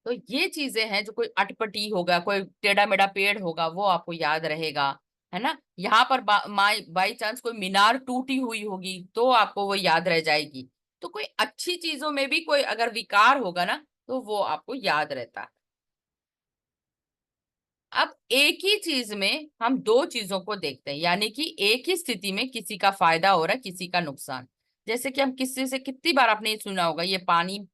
तो ये चीजें हैं जो कोई अटपटी होगा, कोई टेढ़ा मेढ़ा पेड़ होगा वो आपको याद रहेगा, है ना। यहाँ पर बाई चांस कोई मीनार टूटी हुई होगी तो आपको वो याद रह जाएगी। तो कोई अच्छी चीजों में भी कोई अगर विकार होगा ना तो वो आपको याद रहता है। अब एक ही चीज में हम दो चीजों को देखते हैं, यानी कि एक ही स्थिति में किसी का फायदा हो रहा है, किसी का नुकसान। जैसे कि हम किसी से कितनी बार आपने ये सुना होगा, ये पानी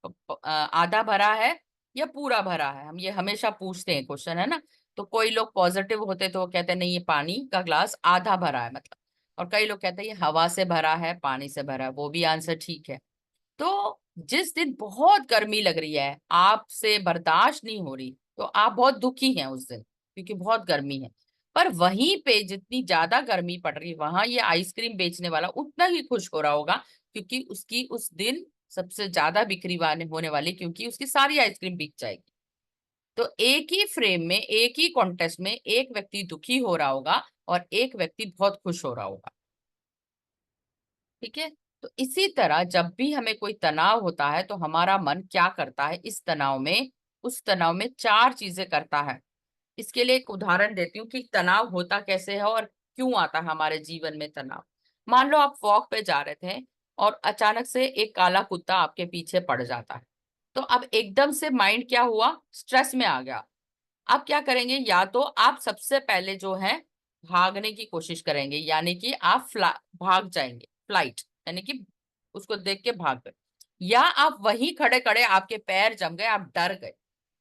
आधा भरा है या पूरा भरा है, हम ये हमेशा पूछते हैं क्वेश्चन, है ना। तो कोई लोग पॉजिटिव होते तो वो कहते हैं नहीं ये पानी का ग्लास आधा भरा है मतलब, और कई लोग कहते हैं ये हवा से भरा है, पानी से भरा है, वो भी आंसर ठीक है। तो जिस दिन बहुत गर्मी लग रही है, आपसे बर्दाश्त नहीं हो रही, तो आप बहुत दुखी हैं उस दिन क्योंकि बहुत गर्मी है। पर वहीं पे जितनी ज्यादा गर्मी पड़ रही है वहां ये आइसक्रीम बेचने वाला उतना ही खुश हो रहा होगा, क्योंकि उसकी उस दिन सबसे ज्यादा बिक्री होने वाली, क्योंकि उसकी सारी आइसक्रीम बिक जाएगी। तो एक ही फ्रेम में, एक ही कॉन्टेस्ट में एक व्यक्ति दुखी हो रहा होगा और एक व्यक्ति बहुत खुश हो रहा होगा। ठीक है। तो इसी तरह जब भी हमें कोई तनाव होता है तो हमारा मन क्या करता है, इस तनाव में, उस तनाव में चार चीजें करता है। इसके लिए एक उदाहरण देती हूँ कि तनाव होता कैसे है और क्यों आता है हमारे जीवन में तनाव। मान लो आप वॉक पे जा रहे थे और अचानक से एक काला कुत्ता आपके पीछे पड़ जाता है, तो अब एकदम से माइंड क्या हुआ, स्ट्रेस में आ गया। आप क्या करेंगे, या तो आप सबसे पहले जो है भागने की कोशिश करेंगे, यानी कि आप भाग जाएंगे, फ्लाइट, यानी कि उसको देख के भाग गए। या आप वहीं खड़े खड़े आपके पैर जम गए, आप डर गए,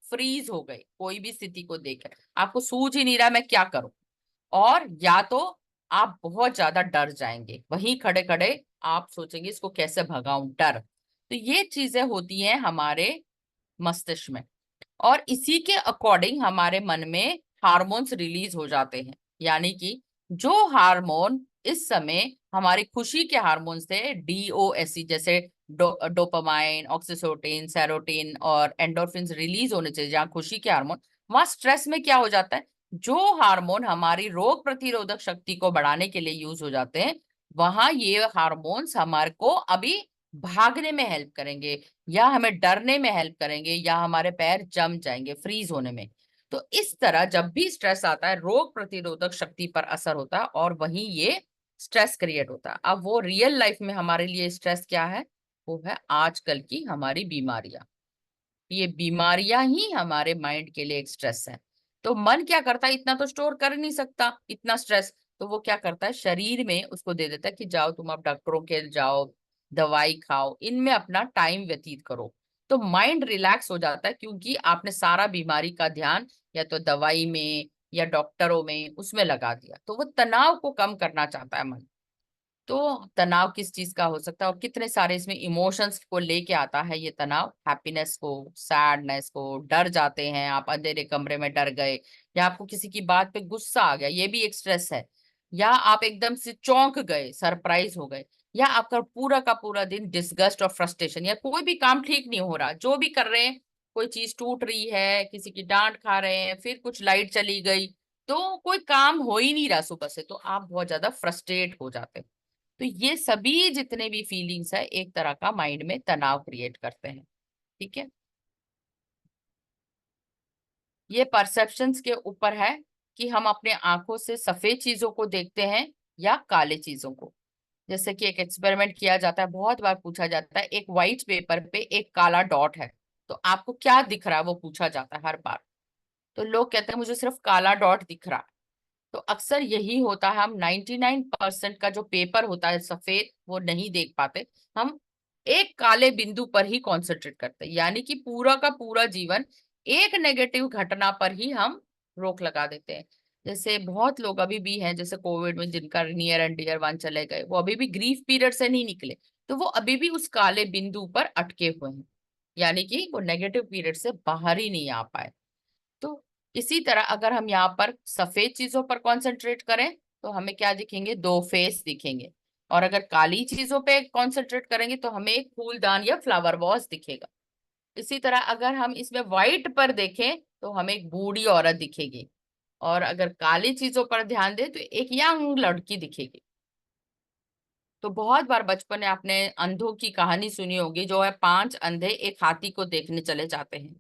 फ्रीज हो गए, कोई भी स्थिति को देखकर आपको सूझ ही नहीं रहा मैं क्या करूं। और या तो आप बहुत ज्यादा डर जाएंगे, वहीं खड़े खड़े आप सोचेंगे इसको कैसे भगाऊं, डर। तो ये चीजें होती हैं हमारे मस्तिष्क में, और इसी के अकॉर्डिंग हमारे मन में हार्मोन्स रिलीज हो जाते हैं। यानी कि जो हार्मोन इस समय हमारी खुशी के हार्मोन्स थे, डीओएससी, जैसे डोपामाइन, ऑक्सीटोसिन, सेरोटोनिन और एंडोर्फिन रिलीज होने चाहिए जहाँ खुशी के हार्मोन, वहां स्ट्रेस में क्या हो जाता है, जो हार्मोन हमारी रोग प्रतिरोधक शक्ति को बढ़ाने के लिए यूज हो जाते हैं, वहां ये हार्मोन्स हमारे को अभी भागने में हेल्प करेंगे, या हमें डरने में हेल्प करेंगे, या हमारे पैर जम जाएंगे फ्रीज होने में। तो इस तरह जब भी स्ट्रेस आता है रोग प्रतिरोधक शक्ति पर असर होता है और वहीं ये स्ट्रेस क्रिएट होता है। अब वो रियल लाइफ में हमारे लिए स्ट्रेस क्या है, वो है आजकल की हमारी बीमारियां। ये बीमारियां ही हमारे माइंड के लिए एक स्ट्रेस है। तो मन क्या करता है, इतना तो स्टोर कर नहीं सकता इतना स्ट्रेस, तो वो क्या करता है शरीर में उसको दे देता है कि जाओ तुम अब डॉक्टरों के जाओ, दवाई खाओ, इनमें अपना टाइम व्यतीत करो। तो माइंड रिलैक्स हो जाता है क्योंकि आपने सारा बीमारी का ध्यान या तो दवाई में या डॉक्टरों में उसमें लगा दिया। तो वो तनाव को कम करना चाहता है मन। तो तनाव किस चीज का हो सकता है और कितने सारे इसमें इमोशंस को लेके आता है ये तनाव, हैप्पीनेस को, सैडनेस को, डर जाते हैं आप, अंधेरे कमरे में डर गए, या आपको किसी की बात पे गुस्सा आ गया, ये भी एक स्ट्रेस है। या आप एकदम से चौंक गए, सरप्राइज हो गए, या आपका पूरा का पूरा दिन डिसगस्ट और फ्रस्ट्रेशन, या कोई भी काम ठीक नहीं हो रहा, जो भी कर रहे हैं, कोई चीज टूट रही है, किसी की डांट खा रहे हैं, फिर कुछ लाइट चली गई, तो कोई काम हो ही नहीं रहा सुबह से, तो आप बहुत ज्यादा फ्रस्ट्रेट हो जाते हैं। तो ये सभी जितने भी फीलिंग्स है एक तरह का माइंड में तनाव क्रिएट करते हैं। ठीक है। ये परसेप्शंस के ऊपर है कि हम अपने आंखों से सफेद चीजों को देखते हैं या काले चीजों को। जैसे कि एक एक्सपेरिमेंट किया जाता है, बहुत बार पूछा जाता है, एक व्हाइट पेपर पे एक काला डॉट है, तो आपको क्या दिख रहा है, वो पूछा जाता है हर बार। तो लोग कहते हैं मुझे सिर्फ काला डॉट दिख रहा है। तो अक्सर यही होता है, हम 99% का जो पेपर होता है सफेद वो नहीं देख पाते, हम एक काले बिंदु पर ही कॉन्सेंट्रेट करते हैं, यानी कि पूरा का पूरा जीवन एक नेगेटिव घटना पर ही हम रोक लगा देते हैं। जैसे बहुत लोग अभी भी हैं, जैसे कोविड में जिनका नियर एंड डियर वन चले गए, वो अभी भी ग्रीफ पीरियड से नहीं निकले, तो वो अभी भी उस काले बिंदु पर अटके हुए हैं, यानी कि वो नेगेटिव पीरियड से बाहर ही नहीं आ पाए। तो इसी तरह अगर हम यहाँ पर सफेद चीजों पर कंसंट्रेट करें तो हमें क्या दिखेंगे, दो फेस दिखेंगे। और अगर काली चीजों पे कंसंट्रेट करेंगे तो हमें एक फूलदान या फ्लावर वॉस दिखेगा। इसी तरह अगर हम इसमें व्हाइट पर देखें तो हमें एक बूढ़ी औरत दिखेगी, और अगर काली चीजों पर ध्यान दें तो एक यंग लड़की दिखेगी। तो बहुत बार बचपन में आपने अंधों की कहानी सुनी होगी, जो है 5 अंधे एक हाथी को देखने चले जाते हैं।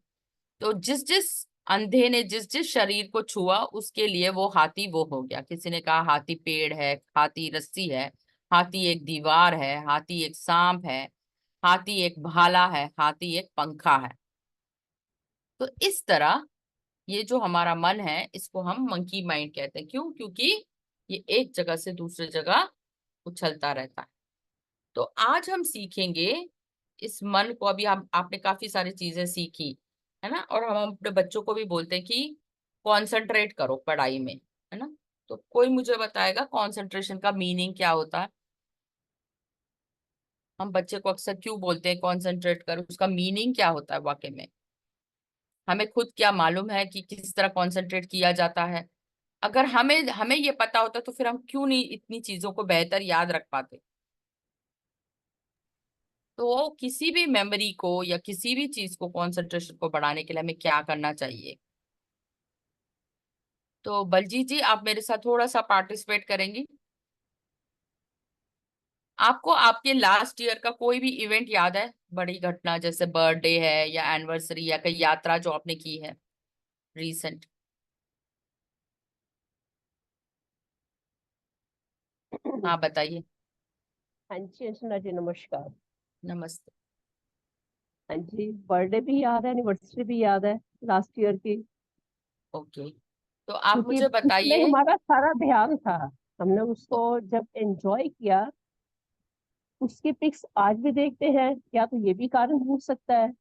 तो जिस जिस अंधे ने जिस जिस शरीर को छुआ उसके लिए वो हाथी वो हो गया। किसी ने कहा हाथी पेड़ है, हाथी रस्सी है, हाथी एक दीवार है, हाथी एक सांप है, हाथी एक भाला है, हाथी एक पंखा है। तो इस तरह ये जो हमारा मन है इसको हम मंकी माइंड कहते हैं। क्यों? क्योंकि ये एक जगह से दूसरी जगह उछलता रहता है। तो आज हम सीखेंगे इस मन को। अभी हम आपने काफी सारी चीजें सीखी है ना, और हम अपने बच्चों को भी बोलते हैं कि कंसंट्रेट करो पढ़ाई में, है ना। तो कोई मुझे बताएगा कंसंट्रेशन का मीनिंग क्या होता है? हम बच्चे को अक्सर क्यों बोलते हैं कंसंट्रेट करो, उसका मीनिंग क्या होता है वाकई में? हमें खुद क्या मालूम है कि किस तरह कंसंट्रेट किया जाता है? अगर हमें हमें ये पता होता तो फिर हम क्यों नहीं इतनी चीजों को बेहतर याद रख पाते? तो किसी भी मेमोरी को या किसी भी चीज को कंसंट्रेशन को बढ़ाने के लिए हमें क्या करना चाहिए? तो बलजीत जी आप मेरे साथ थोड़ा सा पार्टिसिपेट करेंगी? आपको आपके लास्ट ईयर का कोई भी इवेंट याद है, बड़ी घटना, जैसे बर्थडे है या एनिवर्सरी या कोई यात्रा जो आपने की है रीसेंट? हाँ बताइए। हाँ जी अर्चना जी, नमस्कार। नमस्ते। हाँ जी, बर्थडे भी याद है, एनिवर्सरी भी याद है लास्ट ईयर की, ओके, तो आप क्योंकि मुझे उसमें बताइए। हमारा सारा ध्यान था। हमने उसको जब एंजॉय किया, उसकी पिक्स आज भी देखते हैं, या तो ये भी कारण हो सकता है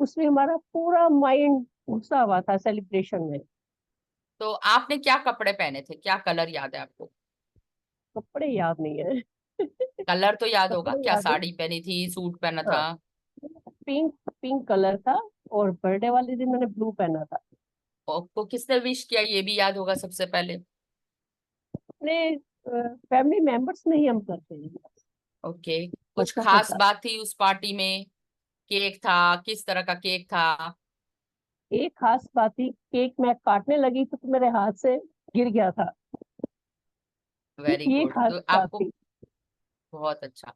उसमें हमारा पूरा माइंड घुसा हुआ था सेलिब्रेशन में। तो आपने क्या कपड़े पहने थे, क्या कलर याद है आपको? कपड़े याद नहीं है। कलर तो याद होगा, कपड़े क्या याद है। साड़ी पहनी थी, सूट पहना था? हाँ, पिंक पिंक कलर था, और बर्थडे वाले दिन मैंने ब्लू पहना था। आपको किसने विश किया ये भी याद होगा सबसे पहले? अपने फैमिली मेंबर्स में ही हम करते हैं। ओके, कुछ सबका खास होता बात थी उस पार्टी में? केक था, किस तरह का केक था? है। एक खास बात थी, केक मैं काटने लगी तो मेरे हाथ से गिर गया था। वेरी ये गुड, खास तो बात आपको थी। बहुत अच्छा।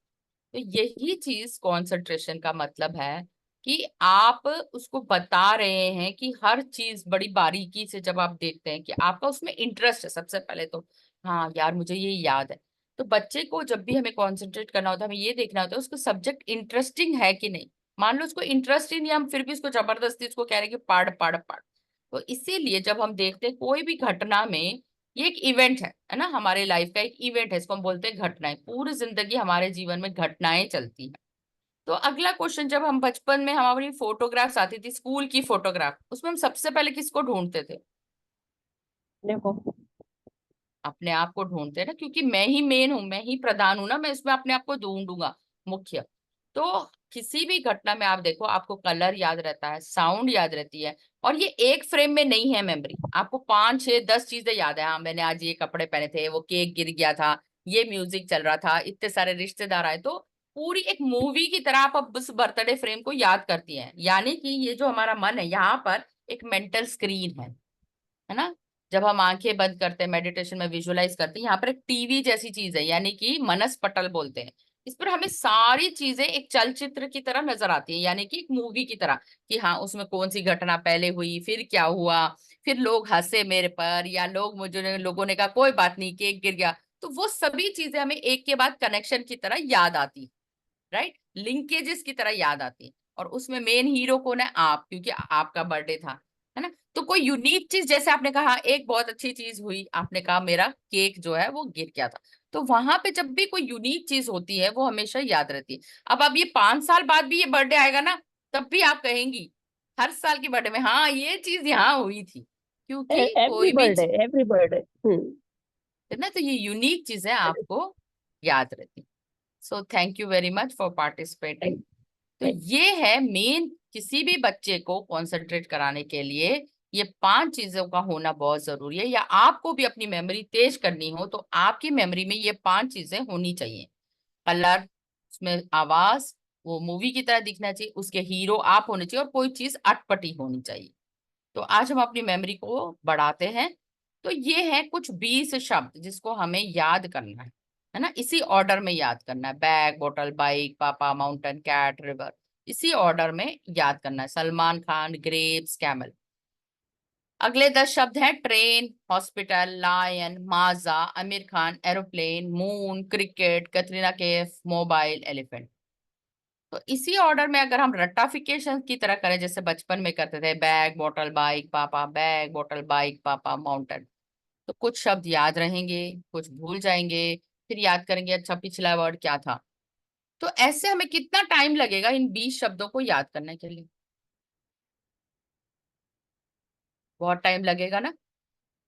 तो यही चीज कंसंट्रेशन का मतलब है कि आप उसको बता रहे हैं कि हर चीज बड़ी बारीकी से जब आप देखते हैं कि आपका उसमें इंटरेस्ट है सबसे पहले तो। हाँ यार मुझे ये याद है। तो बच्चे को जब भी हमें कंसंट्रेट करना होता है हमें ये देखना होता है उसको सब्जेक्ट इंटरेस्टिंग है कि नहीं। मान लो उसको इंटरेस्ट ही नहीं, हम फिर भी उसको जबरदस्ती उसको कह रहे हैं कि पढ़ पढ़ पढ़। तो इसीलिए जब हम देखते हैं कोई भी घटना में, ये एक इवेंट है ना, हमारे लाइफ का एक इवेंट है, इसको हम बोलते हैं घटनाएं। पूरी जिंदगी हमारे जीवन में घटनाएं चलती हैं। तो अगला क्वेश्चन, जब हम बचपन में हमारी फोटोग्राफ्स आती थी, स्कूल की फोटोग्राफ, उसमें हम सबसे पहले किसको ढूंढते थे? देखो, अपने आप को ढूंढते हैं ना, क्योंकि मैं ही मेन हूं, मैं ही प्रधान हूं ना, मैं इसमें अपने आप को ढूंढूंगा मुख्य। तो किसी भी घटना में आप देखो आपको कलर याद रहता है, साउंड याद रहती है, और ये एक फ्रेम में नहीं है मेमोरी। आपको 5 6 10 चीजें याद है। हाँ मैंने आज ये कपड़े पहने थे, वो केक गिर गया था, ये म्यूजिक चल रहा था, इतने सारे रिश्तेदार आए। तो पूरी एक मूवी की तरह आप अब उस बर्थडे फ्रेम को याद करती हैं। यानी कि ये जो हमारा मन है यहाँ पर एक मेंटल स्क्रीन है ना। जब हम आंखें बंद करते हैं मेडिटेशन में विजुअलाइज करते हैं, यहाँ पर एक टीवी जैसी चीज है, यानी कि मनस पटल बोलते हैं। इस पर हमें सारी चीजें एक चलचित्र की तरह नजर आती है, यानी कि एक मूवी की तरह, कि हाँ उसमें कौन सी घटना पहले हुई, फिर क्या हुआ, फिर लोग हंसे मेरे पर, या लोगों ने कहा कोई बात नहीं केक गिर गया। तो वो सभी चीजें हमें एक के बाद कनेक्शन की तरह याद आती, राइट, लिंकेजेस की तरह याद आती। और उसमें मेन हीरो कौन है? आप, क्योंकि आपका बर्थडे था, है ना। तो कोई यूनिक चीज, जैसे आपने कहा एक बहुत अच्छी चीज हुई, आपने कहा मेरा केक जो है वो गिर गया था। तो वहां पे जब भी कोई यूनिक चीज होती है वो हमेशा याद रहती है। अब ये 5 साल बाद भी ये बर्थडे आएगा ना, तब भी आप कहेंगी हर साल की बर्थडे में हाँ ये चीज यहाँ हुई थी, क्योंकि एवरी कोई भी बर्थडे, एवरी बर्थडे। है ना, तो ये यूनिक चीजें आपको याद रहती। सो thank you very much for participating. तो ये है मेन, किसी भी बच्चे को कंसंट्रेट कराने के लिए ये 5 चीजों का होना बहुत जरूरी है। या आपको भी अपनी मेमोरी तेज करनी हो तो आपकी मेमोरी में ये 5 चीजें होनी चाहिए। कलर, उसमें आवाज, वो मूवी की तरह दिखना चाहिए, उसके हीरो आप होने चाहिए, और कोई चीज अटपटी होनी चाहिए। तो आज हम अपनी मेमोरी को बढ़ाते हैं। तो ये है कुछ 20 शब्द जिसको हमें याद करना है ना, इसी ऑर्डर में याद करना है। बैग, बोतल, बाइक, पापा, माउंटेन, कैट, रिवर। इसी ऑर्डर में याद करना है। Salman Khan, grapes, camel. अगले 10 शब्द हैं train, hospital, lion, Maaza, Aamir Khan, aeroplane, moon, cricket, Katrina Kaif, mobile, elephant. तो इसी ऑर्डर में अगर हम रट्टाफिकेशन की तरह करें, जैसे बचपन में करते थे, बैग, बॉटल, बाइक, पापा, बैग, बॉटल, बाइक, पापा, माउंटेन, तो कुछ शब्द याद रहेंगे, कुछ भूल जाएंगे, फिर याद करेंगे अच्छा पिछला वर्ड क्या था। तो ऐसे हमें कितना टाइम लगेगा इन 20 शब्दों को याद करने के लिए? बहुत टाइम लगेगा ना।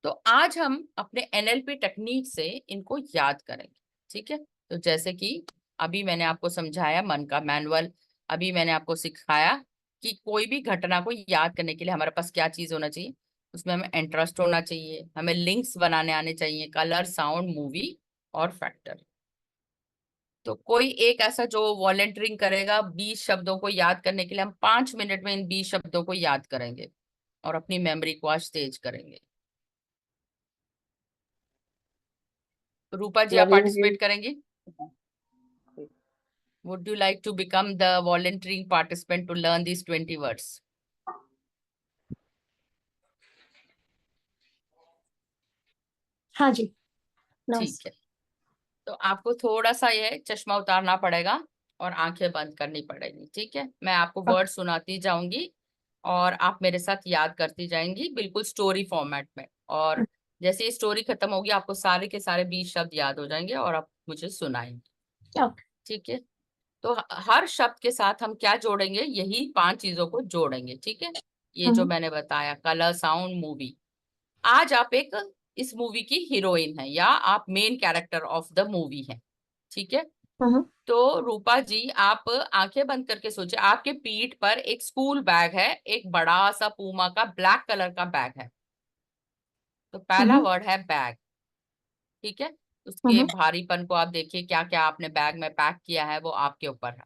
तो आज हम अपने एनएलपी टेक्निक से इनको याद करेंगे। ठीक है, तो जैसे कि अभी मैंने आपको समझाया मन का मैनुअल, अभी मैंने आपको सिखाया कि कोई भी घटना को याद करने के लिए हमारे पास क्या चीज होना चाहिए। उसमें हमें इंटरेस्ट होना चाहिए, हमें लिंक्स बनाने आने चाहिए, कलर, साउंड, मूवी और फैक्टर। तो कोई एक ऐसा जो वॉलंटियरिंग करेगा 20 शब्दों को याद करने के लिए, हम 5 मिनट में इन 20 शब्दों को याद करेंगे और अपनी मेमोरी को आज तेज करेंगे। तो रूपा जी, आप नवीन जी, पार्टिसिपेट करेंगी? Would you like to become the volunteering participant to learn these 20 words? हाँ जी, ठीक नमस्ते। है, तो आपको थोड़ा सा ये चश्मा उतारना पड़ेगा और आंखें बंद करनी पड़ेगी। ठीक है, मैं आपको वर्ड सुनाती जाऊंगी और आप मेरे साथ याद करती जाएंगी, बिल्कुल स्टोरी फॉर्मेट में। और जैसे ये स्टोरी खत्म होगी, आपको सारे के सारे 20 शब्द याद हो जाएंगे और आप मुझे सुनाएंगे। ओके। ठीक है, तो हर शब्द के साथ हम क्या जोड़ेंगे? यही 5 चीजों को जोड़ेंगे। ठीक है, ये जो मैंने बताया, कलर, साउंड, मूवी। आज आप एक इस मूवी की हीरोइन है या आप main character of the movie है। ठीक है, तो रूपा जी, आप आंखें बंद करके सोचिए, आपके पीठ पर एक स्कूल बैग है, एक बड़ा सा पूमा का ब्लैक कलर का बैग है। तो पहला वर्ड है बैग। ठीक है, उसके भारीपन को आप देखिए, क्या क्या आपने बैग में पैक किया है वो आपके ऊपर है।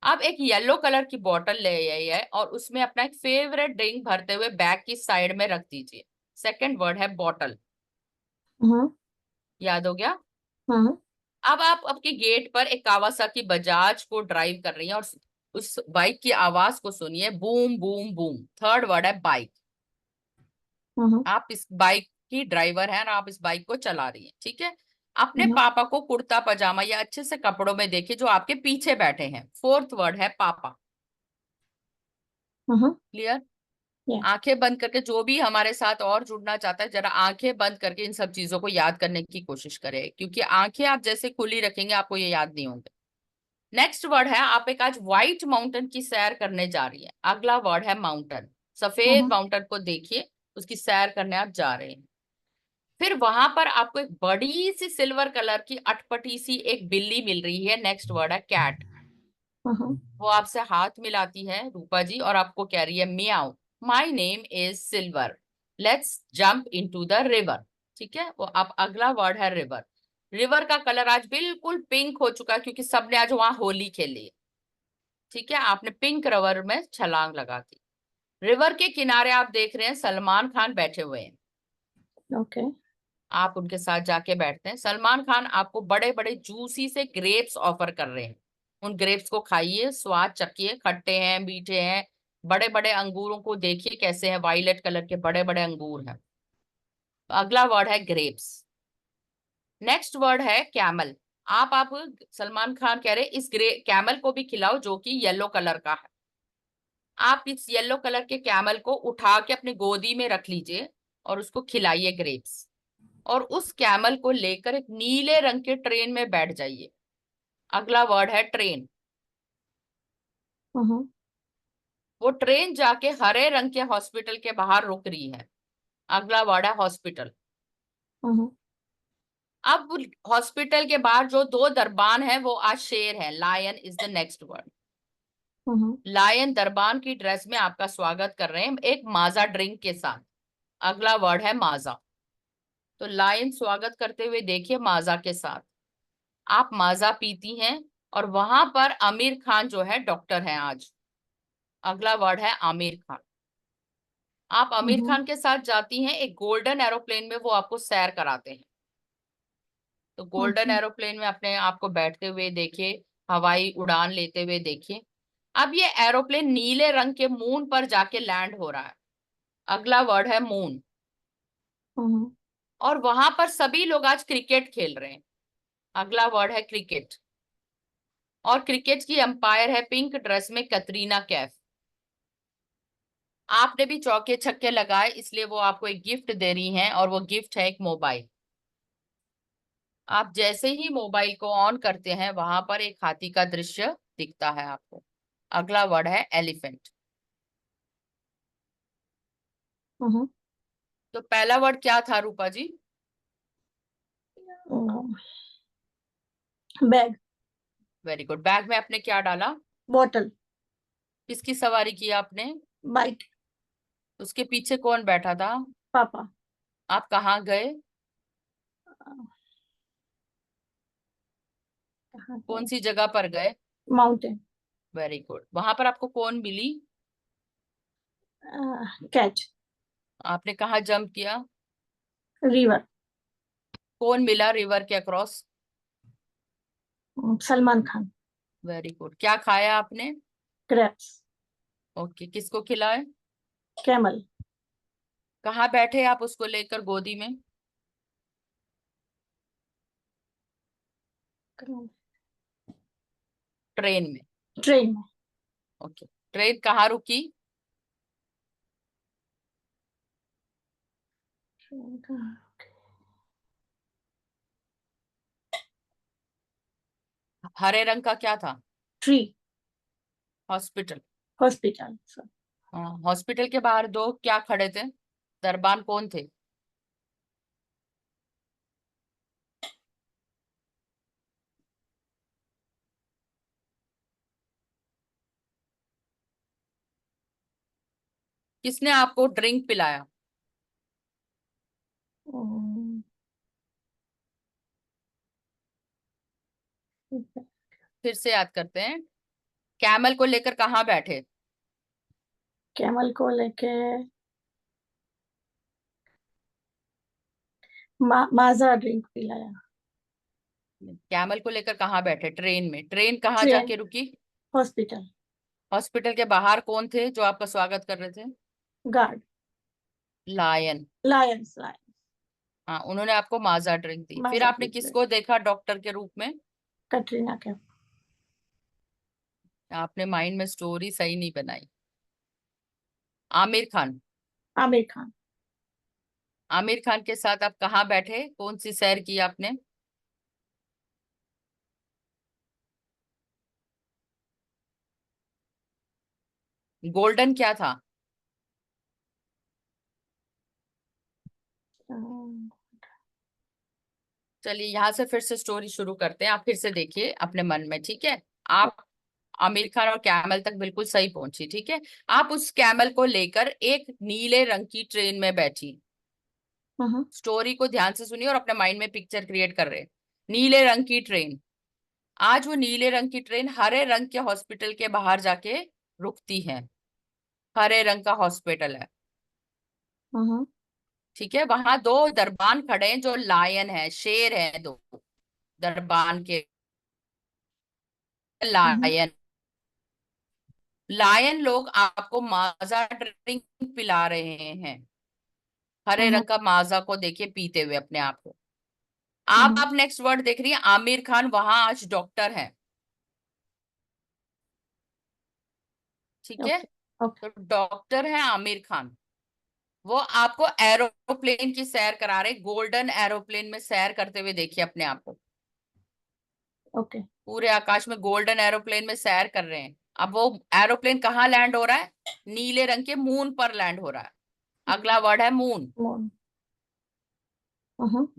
आप एक येलो कलर की बोतल ले आइए और उसमें अपना एक फेवरेट ड्रिंक भरते हुए बैग की साइड में रख दीजिए। सेकंड वर्ड है बॉटल। याद हो गया? अब आप आपके गेट पर एक कावासाकी बजाज को ड्राइव कर रही हैं और उस बाइक की आवाज को सुनिए, boom boom boom. Third word है बाइक। आप इस बाइक की ड्राइवर हैं और आप इस बाइक को चला रही हैं। ठीक है, अपने पापा को कुर्ता पजामा या अच्छे से कपड़ों में देखिए जो आपके पीछे बैठे हैं। फोर्थ वर्ड है पापा। क्लियर? आंखें बंद करके जो भी हमारे साथ और जुड़ना चाहता है, जरा आंखें बंद करके इन सब चीजों को याद करने की कोशिश करें, क्योंकि आंखें आप जैसे खुली रखेंगे आपको ये याद नहीं होंगे। नेक्स्ट वर्ड है, आप एक आज व्हाइट माउंटेन की सैर करने जा रही है। अगला वर्ड है माउंटेन। सफेद माउंटेन को देखिए, उसकी सैर करने आप जा रहे हैं। फिर वहां पर आपको एक बड़ी सी सिल्वर कलर की अटपटी सी एक बिल्ली मिल रही है। नेक्स्ट वर्ड है कैट। वो आपसे हाथ मिलाती है रूपा जी और आपको कह रही है Miao, my name is silver, let's jump into the river. ठीक है, वो आप अगला वर्ड है रिवर। रिवर का कलर आज बिल्कुल पिंक हो चुका है क्योंकि सबने आज वहां होली खेली है। ठीक है, आपने पिंक रिवर में छलांग लगा दी। रिवर के किनारे आप देख रहे हैं सलमान खान बैठे हुए हैं। ओके। आप उनके साथ जाके बैठते हैं। सलमान खान आपको बड़े बड़े जूसी से ग्रेप्स ऑफर कर रहे हैं। उन ग्रेप्स को खाइए, स्वाद चखिए, खट्टे हैं, मीठे हैं। बड़े बड़े अंगूरों को देखिए कैसे हैं, वायलेट कलर के बड़े बड़े अंगूर हैं। अगला वर्ड है ग्रेप्स। नेक्स्ट वर्ड है कैमल। आप सलमान खान कह रहे हैं इस कैमल को भी खिलाओ जो कि येलो कलर का है। आप इस येलो कलर के कैमल को उठा के अपनी गोदी में रख लीजिए और उसको खिलाइए ग्रेप्स। और उस कैमल को लेकर एक नीले रंग के ट्रेन में बैठ जाइए। अगला वर्ड है ट्रेन। वो ट्रेन जाके हरे रंग के हॉस्पिटल के बाहर रुक रही है। अगला वर्ड है हॉस्पिटल। अब हॉस्पिटल के बाहर जो 2 दरबान है वो आज शेर है। Lion is the next word. Lion दरबान की ड्रेस में आपका स्वागत कर रहे हैं एक माजा ड्रिंक के साथ। अगला वर्ड है माजा। तो लायन स्वागत करते हुए देखिए माजा के साथ। आप माजा पीती हैं और वहां पर आमिर खान जो है डॉक्टर हैं आज। अगला वर्ड है आमिर खान। आप आमिर खान के साथ जाती हैं एक गोल्डन एरोप्लेन में, वो आपको सैर कराते हैं। तो गोल्डन एरोप्लेन में अपने आप को बैठते हुए देखिए, हवाई उड़ान लेते हुए देखिए। अब ये एरोप्लेन नीले रंग के मून पर जाके लैंड हो रहा है। अगला वर्ड है मून। और वहां पर सभी लोग आज क्रिकेट खेल रहे हैं। अगला वर्ड है क्रिकेट। और क्रिकेट की अंपायर है पिंक ड्रेस में कतरीना कैफ। आपने भी चौके छक्के लगाए, इसलिए वो आपको एक गिफ्ट दे रही हैं, और वो गिफ्ट है एक मोबाइल। आप जैसे ही मोबाइल को ऑन करते हैं वहां पर एक हाथी का दृश्य दिखता है आपको। अगला वर्ड है एलिफेंट। तो पहला वर्ड क्या था Rupa ji? Bag, very good. Bag में आपने क्या डाला? बॉटल, किसकी सवारी की आपने? बाइक, उसके पीछे कौन बैठा था? पापा, आप कहाँ गए? कौन सी जगह पर गए? Mountain, very good. वहां पर आपको कौन मिली? कैच, आपने कहाँ जंप किया? रिवर, कौन मिला रिवर के across? Salman Khan, very good. क्या खाया आपने? Craps, okay. किसको खिलाए? कैमल, कहाँ बैठे आप उसको लेकर गोदी में? ट्रेन में। ट्रेन में, ओके। ट्रेन कहाँ रुकी? हरे रंग का क्या था? Tree, hospital. हॉस्पिटल, हाँ, हॉस्पिटल के बाहर दो क्या खड़े थे? दरबान कौन थे? किसने आपको ड्रिंक पिलाया? फिर से याद करते हैं। कैमल को लेकर कहाँ बैठे? कैमल को लेके माजा ड्रिंक पिलाया, कैमल को लेकर कहाँ बैठे? ट्रेन में। ट्रेन कहाँ ट्रेन, जाके रुकी? हॉस्पिटल, हॉस्पिटल के बाहर कौन थे जो आपका स्वागत कर रहे थे? Guard, lion. लायंस, हाँ, उन्होंने आपको माजा ड्रिंक दी। फिर माजा आपने ड्रिंक, किसको देखा डॉक्टर के रूप में? कटरीना कैफ, आपने माइंड में स्टोरी सही नहीं बनाई। आमिर खान। आमिर खान, आमिर खान के साथ आप कहाँ बैठे? कौन सी सैर की आपने? गोल्डन क्या था? चलिए यहाँ से फिर से स्टोरी शुरू करते हैं। आप फिर से देखिए अपने मन में, ठीक है? आप आमिर खान और कैमल तक बिल्कुल सही पहुंची, ठीक है? आप उस कैमल को लेकर एक नीले रंग की ट्रेन में बैठी। स्टोरी को ध्यान से सुनिए और अपने माइंड में पिक्चर क्रिएट कर रहे हैं। नीले रंग की ट्रेन। आज वो नीले रंग की ट्रेन हरे रंग के हॉस्पिटल के बाहर जाके रुकती है। हरे रंग का हॉस्पिटल है, ठीक है? वहां दो दरबान खड़े हैं जो लायन है, शेर है। दो दरबान के लायन। लायन लोग आपको माजा ड्रिंक पिला रहे हैं। हरे रंग का माजा को देखिए पीते हुए अपने आप को। आप नेक्स्ट वर्ड देख रही हैं आमिर खान वहां आज डॉक्टर है, ठीक है? तो डॉक्टर है आमिर खान। वो आपको एरोप्लेन की सैर करा रहे, गोल्डन एरोप्लेन में सैर करते हुए देखिए अपने आप को। ओके, पूरे आकाश में गोल्डन एरोप्लेन में सैर कर रहे हैं। अब वो एरोप्लेन कहाँ लैंड हो रहा है? नीले रंग के मून पर लैंड हो रहा है। अगला वर्ड है मून। मून,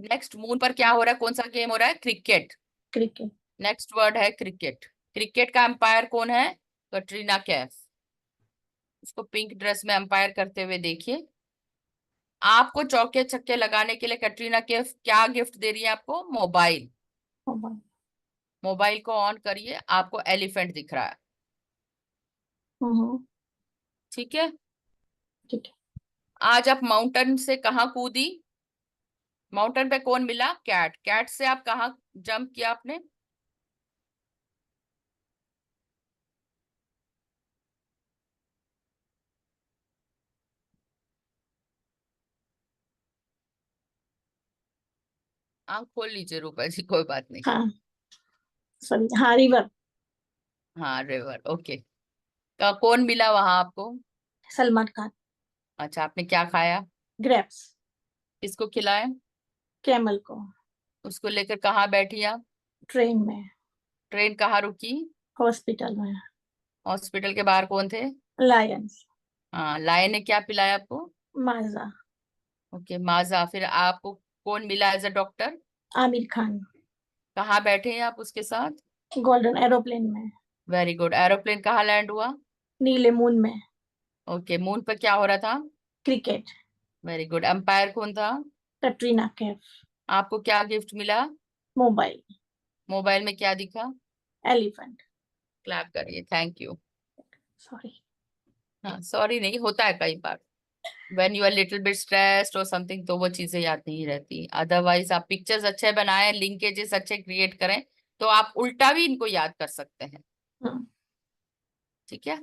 नेक्स्ट मून पर क्या हो रहा है? कौन सा गेम हो रहा है? क्रिकेट। क्रिकेट, नेक्स्ट वर्ड है क्रिकेट। क्रिकेट का अंपायर कौन है? कटरीना कैफ। उसको पिंक ड्रेस में अंपायर करते हुए देखिए। आपको चौके छक्के लगाने के लिए कटरीना कैफ क्या गिफ्ट दे रही है आपको? मोबाइल। मोबाइल, मोबाइल को ऑन करिए, आपको एलिफेंट दिख रहा है, ठीक है? ठीक है, आज आप माउंटेन से कहाँ कूदी? माउंटेन पे कौन मिला? कैट। कैट से आप कहाँ जंप किया आपने? आंख खोल लीजिए रूपा जी, कोई बात नहीं। हाँ सॉरी, हाँ रिवर। हाँ रिवर, ओके। कौन मिला वहां आपको? सलमान खान। अच्छा, आपने क्या खाया? ग्रेप्स। किसको खिलाया? कैमल को। उसको लेकर कहाँ बैठी आप? ट्रेन में। ट्रेन कहाँ रुकी? हॉस्पिटल में। हॉस्पिटल के बाहर कौन थे? लायंस। हाँ, लायन ने क्या पिलाया आपको? माजा। ओके, माजा। फिर आपको कौन मिला as a doctor? Aamir Khan. कहाँ बैठे हैं आप उसके साथ? गोल्डन एरोप्लेन में। Very good. एरोप्लेन कहाँ लैंड हुआ? नीले मून में। ओके, मून पर क्या हो रहा था? क्रिकेट। Very good. एम्पायर कौन था? कटरीना कैफ। आपको क्या गिफ्ट मिला? मोबाइल। मोबाइल में क्या दिखा? एलिफेंट। क्लैप करिए, थैंक यू। सॉरी। हाँ, सॉरी नहीं, होता है कई बार when you are little bit stressed और समथिंग, तो वो चीजें याद नहीं रहती। अदरवाइज आप पिक्चर्स अच्छे बनाएं, लिंकेजेस अच्छे क्रिएट करें, तो आप उल्टा भी इनको याद कर सकते हैं। ठीक है,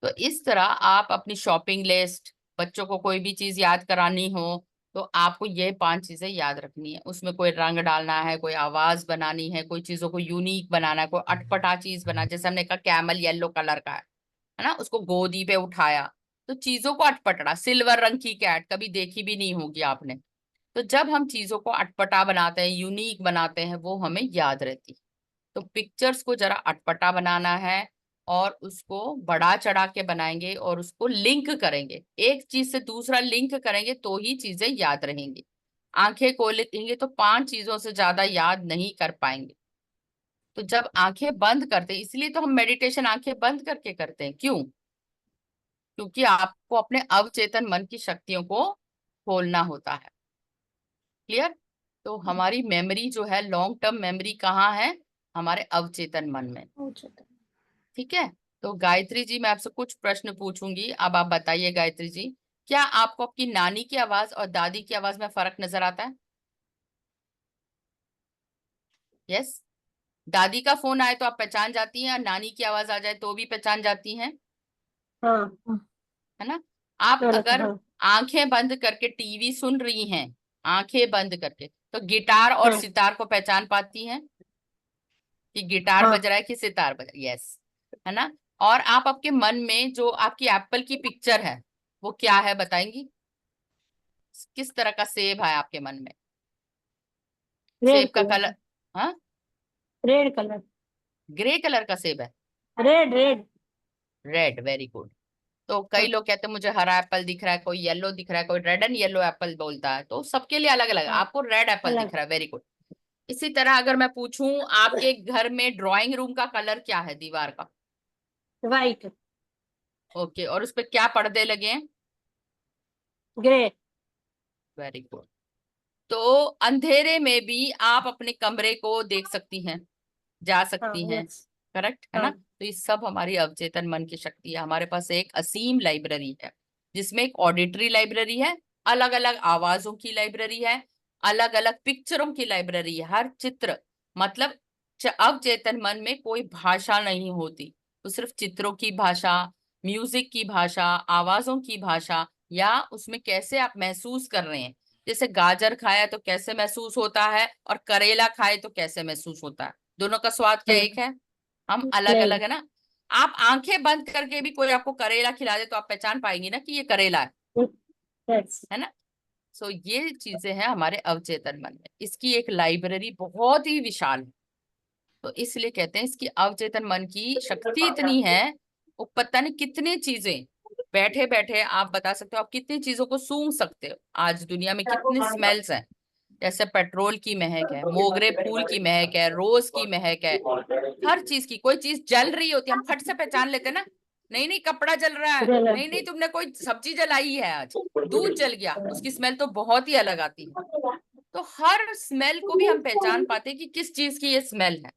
तो इस तरह आप अपनी शॉपिंग लिस्ट, बच्चों को कोई भी चीज याद करानी हो तो आपको ये 5 चीजें याद रखनी है। उसमें कोई रंग डालना है, कोई आवाज बनानी है, कोई चीजों को यूनिक बनाना है, कोई अटपटा चीज बना, जैसे हमने कहा कैमल येलो कलर का है ना, उसको गोदी पे उठाया, तो चीजों को अटपटा, सिल्वर रंग की कैट कभी देखी भी नहीं होगी आपने। तो जब हम चीजों को अटपटा बनाते हैं, यूनिक बनाते हैं, वो हमें याद रहती। तो पिक्चर्स को जरा अटपटा बनाना है और उसको बढ़ा चढ़ा के बनाएंगे और उसको लिंक करेंगे, एक चीज से दूसरा लिंक करेंगे तो ही चीजें याद रहेंगी। आंखें खोलेंगे तो 5 चीजों से ज्यादा याद नहीं कर पाएंगे। तो जब आंखें बंद करते हैं, इसलिए तो हम मेडिटेशन आंखें बंद करके करते हैं, क्यों? क्योंकि आपको अपने अवचेतन मन की शक्तियों को खोलना होता है। क्लियर? तो हमारी मेमोरी जो है, लॉन्ग टर्म मेमोरी कहाँ है? हमारे अवचेतन मन में। ठीक है, तो गायत्री जी मैं आपसे कुछ प्रश्न पूछूंगी, अब आप बताइए गायत्री जी, क्या आपको आपकी नानी की आवाज और दादी की आवाज में फर्क नजर आता है? यस। दादी का फोन आए तो आप पहचान जाती हैं, और नानी की आवाज आ जाए तो भी पहचान जाती हैं, हाँ है ना? आप हाँ अगर हाँ आंखें बंद करके टीवी सुन रही हैं, आंखें बंद करके, तो गिटार और हाँ सितार को पहचान पाती हैं कि गिटार हाँ बज रहा है कि सितार बज रहा है? यस, है ना? और आप आपके मन में जो आपकी एप्पल की पिक्चर है वो क्या है, बताएंगी? किस तरह का सेब है आपके मन में? रेड सेब का कलर। कलर? हाँ, रेड कलर। ग्रे कलर का सेब है। Red red. Red, very good. तो कई लोग कहते हैं मुझे हरा एप्पल दिख रहा है, कोई येलो दिख रहा है, कोई रेड एंड येलो एप्पल बोलता है, तो सबके लिए अलग अलग। हाँ आपको रेड एप्पल दिख अलग। रहा है, वेरी गुड। इसी तरह अगर मैं पूछूं, आपके घर में ड्राइंग रूम का कलर क्या है, दीवार का? वाइट। ओके, और उस पर क्या पर्दे लगे हैं? ग्रे। Very good. तो अंधेरे में भी आप अपने कमरे को देख सकती हैं, जा हाँ सकती हैं, यस करेक्ट है ना? हाँ तो ये सब हमारी अवचेतन मन की शक्ति है। हमारे पास एक असीम लाइब्रेरी है, जिसमें एक ऑडिटरी लाइब्रेरी है, अलग अलग आवाजों की लाइब्रेरी है, अलग अलग पिक्चरों की लाइब्रेरी है। हर चित्र, मतलब अवचेतन मन में कोई भाषा नहीं होती, तो सिर्फ चित्रों की भाषा, म्यूजिक की भाषा, आवाजों की भाषा, या उसमें कैसे आप महसूस कर रहे हैं। जैसे गाजर खाया तो कैसे महसूस होता है, और करेला खाए तो कैसे महसूस होता है, दोनों का स्वाद क्या एक है? हम अलग नहीं अलग है ना? आप आंखें बंद करके भी कोई आपको करेला खिला दे तो आप पहचान पाएंगी ना कि ये करेला यस है ना? सो ये चीजें हैं हमारे अवचेतन मन में, इसकी एक लाइब्रेरी बहुत ही विशाल है। तो इसलिए कहते हैं इसकी अवचेतन मन की शक्ति इतनी है, वो पता नहीं कितनी चीजें, बैठे बैठे आप बता सकते हो, आप कितनी चीजों को सूंघ सकते हो। आज दुनिया में कितनी स्मेल्स हैं, जैसे पेट्रोल की महक है, मोगरे फूल की महक है, रोज की महक है, हर चीज की। कोई चीज जल रही होती है हम फट से पहचान लेते हैं ना, नहीं नहीं कपड़ा जल रहा है, नहीं नहीं तुमने कोई सब्जी जलाई है आज, दूध जल गया, उसकी स्मेल तो बहुत ही अलग आती है। तो हर स्मेल को भी हम पहचान पाते हैं कि किस चीज की ये स्मेल है।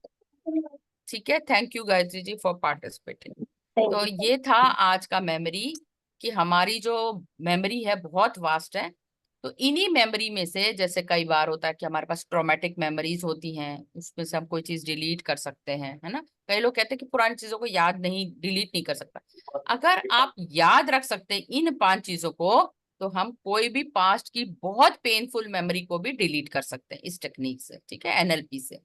ठीक है, thank you Gayatri ji for participating. तो ये था आज का मेमोरी, कि हमारी जो मेमोरी है बहुत वास्ट है। तो इन्हीं मेमोरी में से, जैसे कई बार होता है कि हमारे पास ट्रॉमेटिक मेमोरीज होती हैं, उसमें से हम कोई चीज डिलीट कर सकते हैं, है ना? कई लोग कहते हैं कि पुरानी चीजों को याद नहीं, डिलीट नहीं कर सकता। अगर आप याद रख सकते हैं इन 5 चीजों को, तो हम कोई भी पास्ट की बहुत पेनफुल मेमोरी को भी डिलीट कर सकते हैं इस टेक्निक से, ठीक है, एनएलपी से।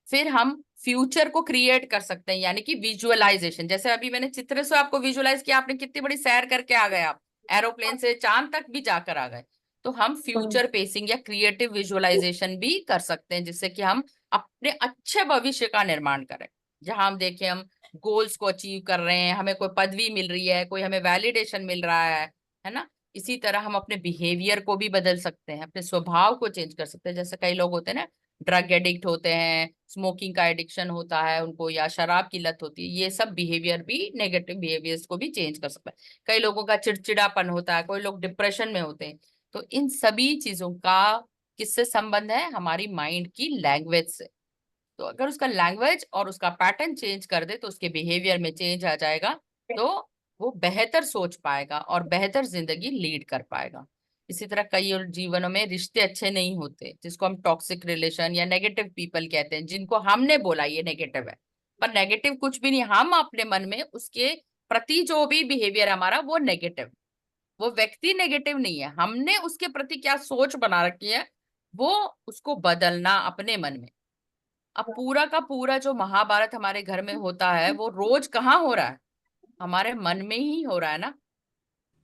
फिर हम फ्यूचर को क्रिएट कर सकते हैं, यानी कि विजुअलाइजेशन। जैसे अभी मैंने चित्र से आपको विजुअलाइज किया, आपने कितनी बड़ी सैर करके आ गए, आप एरोप्लेन से चांद तक भी जाकर आ गए। तो हम फ्यूचर पेसिंग या क्रिएटिव विजुअलाइजेशन भी कर सकते हैं, जिससे कि हम अपने अच्छे भविष्य का निर्माण करें, जहां हम देखें हम गोल्स को अचीव कर रहे हैं, हमें कोई पदवी मिल रही है, कोई हमें वैलिडेशन मिल रहा है ना। इसी तरह हम अपने बिहेवियर को भी बदल सकते हैं, अपने स्वभाव को चेंज कर सकते हैं। जैसे कई लोग होते हैं ना, ड्रग एडिक्ट होते हैं, स्मोकिंग का एडिक्शन होता है उनको, या शराब की लत होती है, ये सब बिहेवियर भी, नेगेटिव बिहेवियर्स को भी चेंज कर सकता है। कई लोगों का चिड़चिड़ापन होता है, कोई लोग डिप्रेशन में होते हैं। तो इन सभी चीजों का किससे संबंध है? हमारी माइंड की लैंग्वेज से। तो अगर उसका लैंग्वेज और उसका पैटर्न चेंज कर दे तो उसके बिहेवियर में चेंज आ जाएगा, तो वो बेहतर सोच पाएगा और बेहतर जिंदगी लीड कर पाएगा। इसी तरह कई और जीवनों में रिश्ते अच्छे नहीं होते, जिसको हम टॉक्सिक रिलेशन या नेगेटिव पीपल कहते हैं, जिनको हमने बोला ये नेगेटिव है, पर नेगेटिव कुछ भी नहीं, हम अपने मन में उसके प्रति जो भी बिहेवियर हमारा वो नेगेटिव, वो व्यक्ति नेगेटिव नहीं है, हमने उसके प्रति क्या सोच बना रखी है, वो उसको बदलना अपने मन में। अब पूरा का पूरा जो महाभारत हमारे घर में होता है वो रोज कहाँ हो रहा है? हमारे मन में ही हो रहा है ना।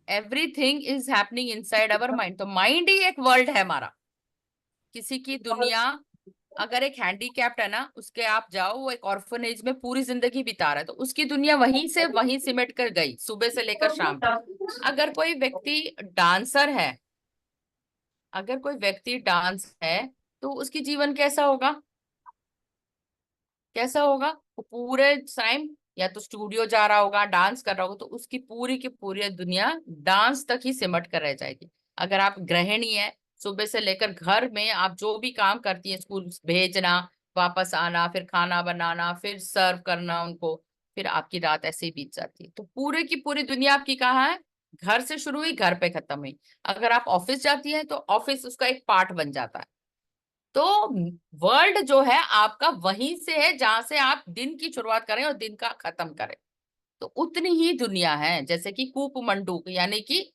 Everything is happening inside our mind. तो माइंड ही एक वर्ल्ड है हमारा। किसी की दुनिया, अगर एक हैंडीकैप्ड है ना, उसके आप जाओ, वो एक ऑर्फनेज में पूरी जिंदगी बिता रहा है, तो उसकी दुनिया वहीं से वहीं सिमट कर गई, सुबह से लेकर शाम तक। अगर कोई व्यक्ति डांसर है, अगर कोई व्यक्ति डांस है, तो उसकी जीवन कैसा होगा? कैसा होगा? वो पूरे टाइम या तो स्टूडियो जा रहा होगा, डांस कर रहा होगा, तो उसकी पूरी की पूरी दुनिया डांस तक ही सिमट कर रह जाएगी। अगर आप गृहिणी है, सुबह से लेकर घर में आप जो भी काम करती है, स्कूल भेजना, वापस आना, फिर खाना बनाना, फिर सर्व करना उनको, फिर आपकी रात ऐसे ही बीत जाती है। तो पूरे की पूरी दुनिया आपकी कहाँ है? घर से शुरू हुई, घर पे खत्म हुई। अगर आप ऑफिस जाती है तो ऑफिस उसका एक पार्ट बन जाता है। तो वर्ल्ड जो है आपका वहीं से है जहां से आप दिन की शुरुआत करें और दिन का खत्म करें। तो उतनी ही दुनिया है, जैसे कि कूप मंडूक, यानी कि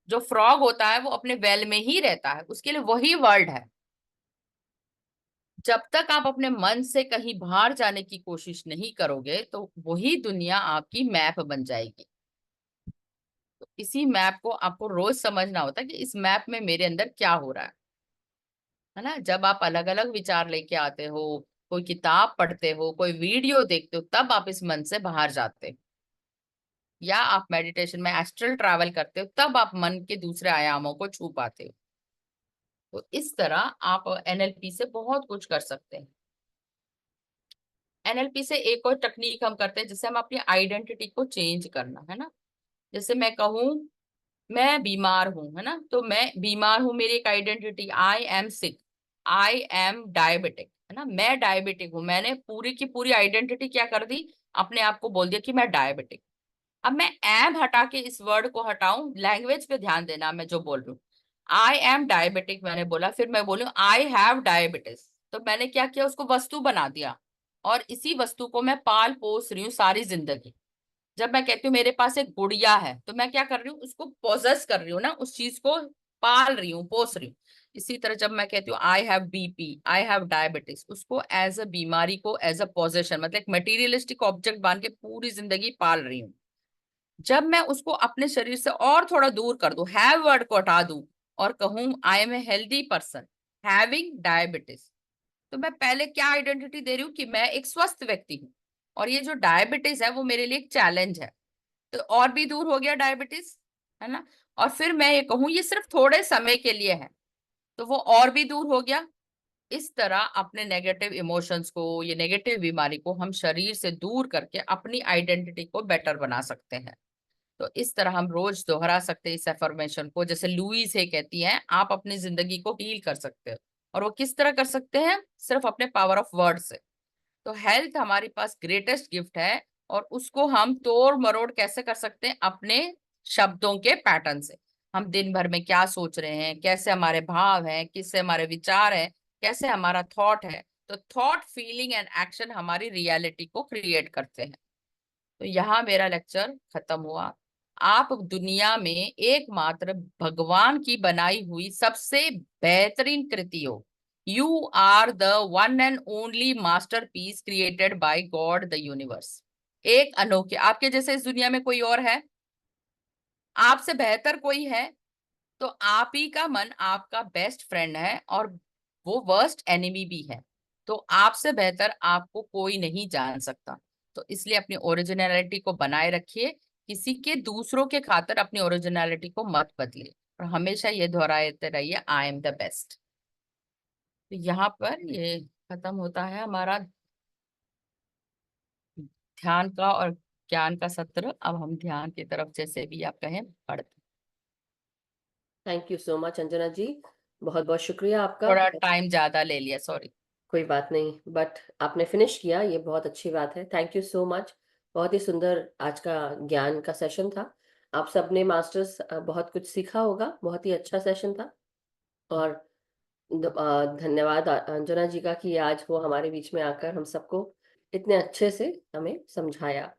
जो फ्रॉग होता है वो अपने वेल में ही रहता है, उसके लिए वही वर्ल्ड है। जब तक आप अपने मन से कहीं बाहर जाने की कोशिश नहीं करोगे तो वही दुनिया आपकी मैप बन जाएगी। तो इसी मैप को आपको रोज समझना होता है कि इस मैप में मेरे अंदर क्या हो रहा है ना। जब आप अलग अलग विचार लेके आते हो, कोई किताब पढ़ते हो, कोई वीडियो देखते हो, तब आप इस मन से बाहर जाते हो। या आप मेडिटेशन में एस्ट्रल ट्रैवल करते हो, तब आप मन के दूसरे आयामों को छू पाते हो। तो इस तरह आप एनएलपी से बहुत कुछ कर सकते हैं। एनएलपी से एक और टेक्निक हम करते हैं जिससे हम अपनी आइडेंटिटी को चेंज करना है ना। जैसे मैं कहूँ मैं बीमार हूं, है ना, तो मैं बीमार हूं, मेरी एक identity, I am sick, I am diabetic, है ना, मैं डायबिटिक हूं। मैंने पूरी की पूरी आइडेंटिटी क्या कर दी? अपने आप को बोल दिया कि मैं डायबिटिक। अब मैं एम हटा के इस वर्ड को हटाऊं, लैंग्वेज पे ध्यान देना, मैं जो बोल रही हूँ, आई एम डायबिटिक मैंने बोला, फिर मैं बोलूं आई हैव डायबिटिस, तो मैंने क्या किया? उसको वस्तु बना दिया, और इसी वस्तु को मैं पाल पोस रही हूँ सारी जिंदगी। जब मैं कहती हूँ मेरे पास एक गुड़िया है, तो मैं क्या कर रही हूँ? उसको पोजेस कर रही हूँ ना, उस चीज को पाल रही हूँ, पोस रही हूँ। इसी तरह जब मैं कहती हूँ I have BP, I have diabetes, उसको एज अ बीमारी को एज अ पोजेशन, मतलब एक मटेरियलिस्टिक ऑब्जेक्ट मान के पूरी जिंदगी पाल रही हूँ। जब मैं उसको अपने शरीर से और थोड़ा दूर कर दूं, हैव वर्ड को हटा दूं, और कहूं I am a healthy person having diabetes, तो मैं पहले क्या आइडेंटिटी दे रही हूँ? कि मैं एक स्वस्थ व्यक्ति हूँ, और ये जो डायबिटीज है वो मेरे लिए एक चैलेंज है। तो और भी दूर हो गया डायबिटीज, है ना। और फिर मैं ये कहूँ ये सिर्फ थोड़े समय के लिए है, तो वो और भी दूर हो गया। इस तरह अपने नेगेटिव इमोशंस को, ये नेगेटिव बीमारी को हम शरीर से दूर करके अपनी आइडेंटिटी को बेटर बना सकते हैं। तो इस तरह हम रोज दोहरा सकते हैं इस एफर्मेशन को। जैसे लुईस है कहती हैं, आप अपनी जिंदगी को हील कर सकते हो, और वो किस तरह कर सकते हैं? सिर्फ अपने पावर ऑफ वर्ड से। तो हेल्थ हमारे पास ग्रेटेस्ट गिफ्ट है, और उसको हम तोड़ मरोड़ कैसे कर सकते हैं? अपने शब्दों के पैटर्न से। हम दिन भर में क्या सोच रहे हैं, कैसे हमारे भाव हैं, किससे हमारे विचार हैं, कैसे हमारा थॉट है। तो थॉट, फीलिंग एंड एक्शन हमारी रियलिटी को क्रिएट करते हैं। तो यहाँ मेरा लेक्चर खत्म हुआ। आप दुनिया में एकमात्र भगवान की बनाई हुई सबसे बेहतरीन कृति हो। You are the one and only masterpiece created by God the universe. एक अनोखे, आपके जैसे इस दुनिया में कोई और है? आपसे बेहतर कोई है? तो आप ही का मन आपका बेस्ट फ्रेंड है और वो वर्स्ट एनिमी भी है। तो आपसे बेहतर आपको कोई नहीं जान सकता। तो इसलिए अपनी ओरिजिनलिटी को बनाए रखिए, किसी के दूसरों के खातिर अपनी ओरिजिनलिटी को मत बदलिए और हमेशा ये दोहराते रहिए, आई एम द बेस्ट। तो यहाँ पर ये खत्म होता है हमारा ध्यान का और ज्ञान का सत्र। अब हम ध्यान की तरफ जैसे भी आप कहें बढ़ते। Thank you so much Anjana ji, बहुत बहुत शुक्रिया आपका। थोड़ा टाइम ज्यादा ले लिया, सॉरी। कोई बात नहीं, बट आपने फिनिश किया, ये बहुत अच्छी बात है। Thank you so much. बहुत ही सुंदर आज का ज्ञान का सेशन था। आप सबने मास्टर्स बहुत कुछ सीखा होगा, बहुत ही अच्छा सेशन था। और धन्यवाद अंजना जी का कि आज वो हमारे बीच में आकर हम सबको इतने अच्छे से हमें समझाया